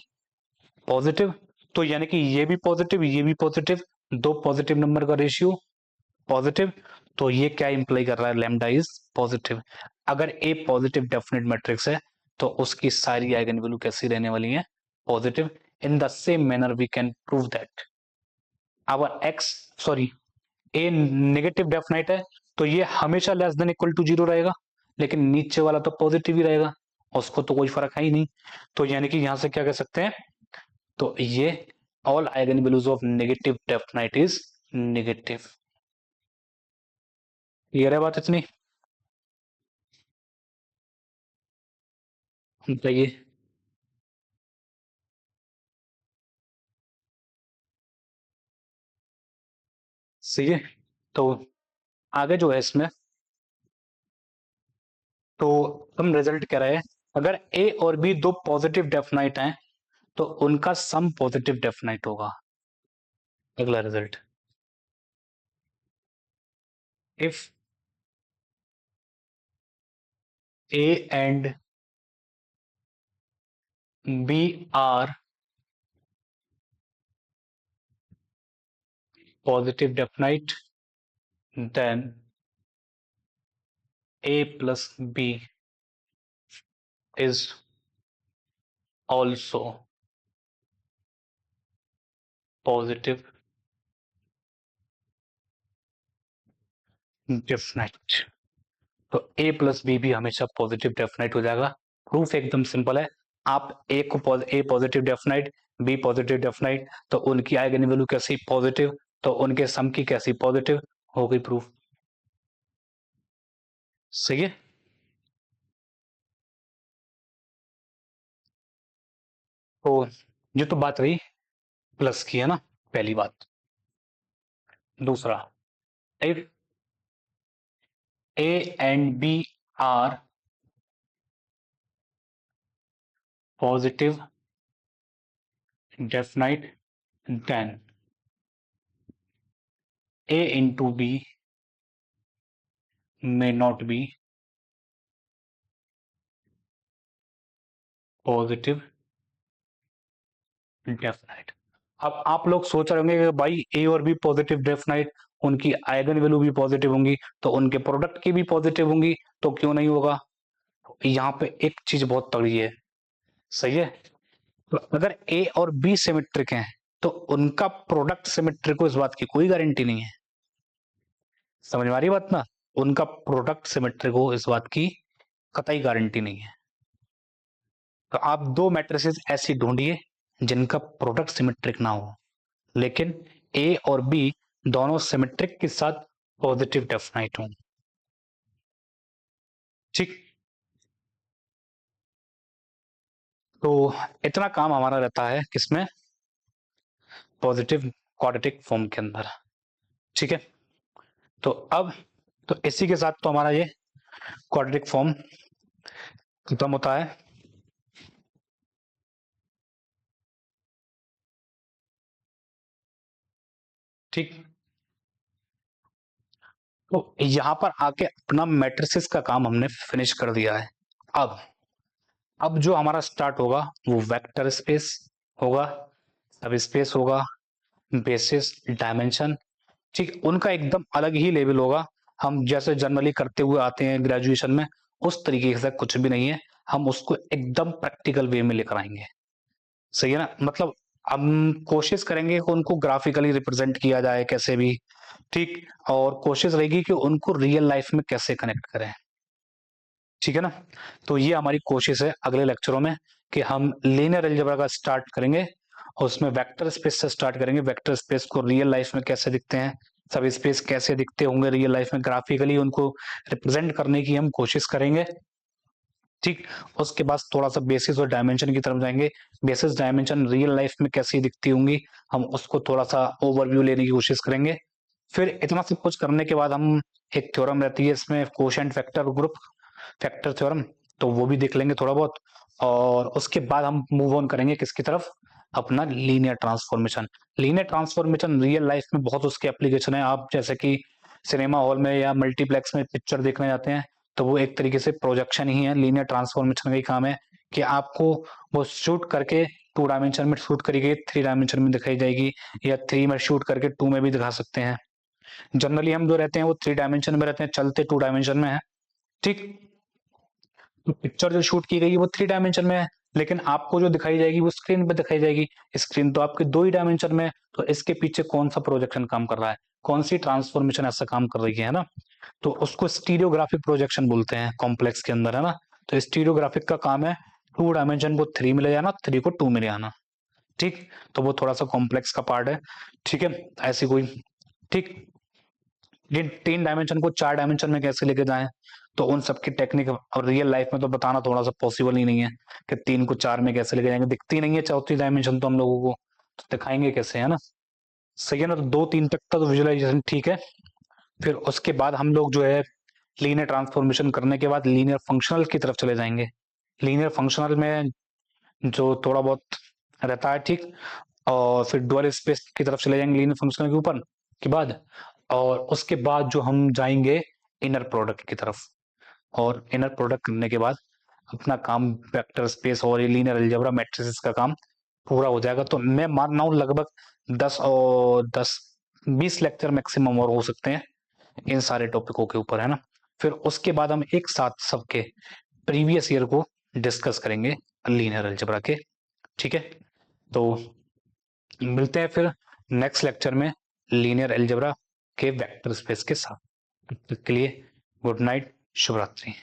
पॉजिटिव। तो यानी कि ये भी पॉजिटिव, ये भी पॉजिटिव, दो पॉजिटिव नंबर का रेशियो पॉजिटिव। तो ये क्या इंप्लाई कर रहा है, लैम्डा इज पॉजिटिव। अगर ए पॉजिटिव डेफिनेट मैट्रिक्स है तो उसकी सारी आइगन वैल्यू कैसी रहने वाली है, positive. In the same manner we can prove that our x, sorry, A negative definite है तो ये हमेशा less than equal to zero रहेगा, लेकिन नीचे वाला तो पॉजिटिव ही रहेगा, उसको तो कोई फर्क है ही नहीं। तो यानी कि यहां से क्या कह सकते हैं, तो ये all eigenvalues of negative definite is negative. Clear है बात इतनी? बताइए। सही है। तो आगे जो है इसमें, तो हम रिजल्ट कह रहे हैं अगर ए और बी दो पॉजिटिव डेफिनाइट हैं तो उनका सम पॉजिटिव डेफिनाइट होगा। अगला result, if A and B are positive definite, then a plus b is also positive definite। तो a प्लस बी भी हमेशा पॉजिटिव डेफिनाइट हो जाएगा। प्रूफ एकदम सिंपल है, आप ए को A positive definite, B positive definite, तो उनकी आइगन वैल्यू कैसी, पॉजिटिव, तो उनके सम की कैसी, पॉजिटिव, हो गई प्रूफ। सही है। तो ये तो बात रही प्लस की, है ना, पहली बात। दूसरा, if A and B are positive definite, then a into b may not be positive definite। अब आप लोग सोच रहे होंगे कि भाई ए और बी पॉजिटिव डेफिनाइट, उनकी आइगन वैल्यू भी पॉजिटिव होंगी, तो उनके प्रोडक्ट की भी पॉजिटिव होंगी, तो क्यों नहीं होगा? यहाँ पे एक चीज बहुत तगड़ी है। सही है। तो अगर ए और बी सिमेट्रिक हैं तो उनका प्रोडक्ट सिमेट्रिक हो, इस बात की कोई गारंटी नहीं है। समझ में आ रही बात ना? उनका प्रोडक्ट सिमेट्रिक हो इस बात की कतई गारंटी नहीं है। तो आप दो मैट्रिसेस ऐसी ढूंढिए जिनका प्रोडक्ट सिमेट्रिक ना हो, लेकिन ए और बी दोनों सिमेट्रिक के साथ पॉजिटिव डेफिनाइट हो। ठीक, तो इतना काम हमारा रहता है किसमें, पॉजिटिव क्वाड्रेटिक फॉर्म के अंदर। ठीक है, तो अब तो इसी के साथ तो हमारा ये क्वाड्रेटिक फॉर्म खत्म होता है। ठीक, तो यहां पर आके अपना मैट्रिसेस का काम हमने फिनिश कर दिया है। अब जो हमारा स्टार्ट होगा वो वेक्टर स्पेस होगा, सब स्पेस होगा, बेसिस, डायमेंशन। ठीक, उनका एकदम अलग ही लेवल होगा। हम जैसे जनरली करते हुए आते हैं ग्रेजुएशन में, उस तरीके से कुछ भी नहीं है। हम उसको एकदम प्रैक्टिकल वे में लेकर आएंगे। सही है ना, मतलब हम कोशिश करेंगे कि उनको ग्राफिकली रिप्रेजेंट किया जाए कैसे भी। ठीक, और कोशिश रहेगी कि उनको रियल लाइफ में कैसे कनेक्ट करें। ठीक है ना, तो ये हमारी कोशिश है अगले लेक्चरों में कि हम लीनियर अलजेब्रा का स्टार्ट करेंगे और उसमें वेक्टर स्पेस से स्टार्ट करेंगे। वेक्टर स्पेस को रियल लाइफ में कैसे दिखते हैं, सब स्पेस कैसे दिखते होंगे रियल लाइफ में, ग्राफिकली उनको रिप्रेजेंट करने की हम कोशिश करेंगे। ठीक, उसके बाद थोड़ा सा बेसिस और डायमेंशन की तरफ जाएंगे। बेसिस डायमेंशन रियल लाइफ में कैसी दिखती होंगी, हम उसको थोड़ा सा ओवरव्यू लेने की कोशिश करेंगे। फिर इतना सब कुछ करने के बाद हम, एक थ्योरम रहती है इसमें, quotient factor group factor theorem, तो वो भी देख लेंगे थोड़ा बहुत। और उसके बाद हम मूव ऑन करेंगे किसकी तरफ, अपना linear transformation. Linear transformation real life में बहुत उसके एप्लीकेशन है। आप जैसे कि सिनेमा हॉल में या मल्टीप्लेक्स में पिक्चर देखने जाते हैं, तो वो एक तरीके से प्रोजेक्शन ही है। लीनियर ट्रांसफॉर्मेशन का ही काम है कि आपको वो शूट करके 2 डायमेंशन में शूट करी गई 3 डायमेंशन में दिखाई जाएगी, या 3 में शूट करके 2 में भी दिखा सकते हैं। जनरली हम जो रहते हैं वो 3 डायमेंशन में रहते हैं, चलते 2 डायमेंशन में है। ठीक, तो पिक्चर जो शूट की गई है वो 3 डायमेंशन में है, लेकिन आपको जो दिखाई जाएगी वो स्क्रीन पे दिखाई जाएगी। स्क्रीन तो आपके 2 ही डायमेंशन में है, तो इसके पीछे कौन सा प्रोजेक्शन काम कर रहा है, कौन सी ट्रांसफॉर्मेशन ऐसा काम कर रही है ना। तो उसको स्टीरियोग्राफिक प्रोजेक्शन बोलते हैं कॉम्प्लेक्स के अंदर, है ना। तो स्टीरियोग्राफिक का काम है 2 डायमेंशन को 3 में ले जाना, 3 को 2 में ले आना। ठीक, तो वो थोड़ा सा कॉम्प्लेक्स का पार्ट है। ठीक है, ऐसी कोई, ठीक, ये 3 डायमेंशन को 4 डायमेंशन में कैसे लेके जाएं, तो उन सबकी टेक्निक और रियल लाइफ में तो बताना थोड़ा सा पॉसिबल ही नहीं है कि 3 को 4 में कैसे लेके जाएंगे, दिखती नहीं है चौथी डायमेंशन तो हम लोगों को, तो दिखाएंगे कैसे, है ना। सही है ना, तो 2 3 तक तो विजुअलाइजेशन ठीक है। फिर उसके बाद हम लोग जो है लीनियर ट्रांसफॉर्मेशन करने के बाद लीनियर फंक्शनल की तरफ चले जाएंगे। लीनियर फंक्शनल में जो थोड़ा बहुत रहता है, ठीक, और फिर डुअल स्पेस की तरफ चले जाएंगे लीनियर फंक्शनल के ऊपर के बाद। और उसके बाद जो हम जाएंगे इनर प्रोडक्ट की तरफ, और इनर प्रोडक्ट करने के बाद अपना काम वेक्टर स्पेस और लीनियर अलजेब्रा मैट्रिसेस का काम पूरा हो जाएगा। तो मैं मान रहा हूँ लगभग 10 और 20 मैक्सिमम और हो सकते हैं इन सारे टॉपिकों के ऊपर, है ना। फिर उसके बाद हम एक साथ सबके प्रीवियस ईयर को डिस्कस करेंगे लीनियर अलजेब्रा के। ठीक है, तो मिलते हैं फिर नेक्स्ट लेक्चर में लीनियर अलजेब्रा के वेक्टर स्पेस के साथ। तब तक के लिए गुड नाइट, शुभ रात्रि।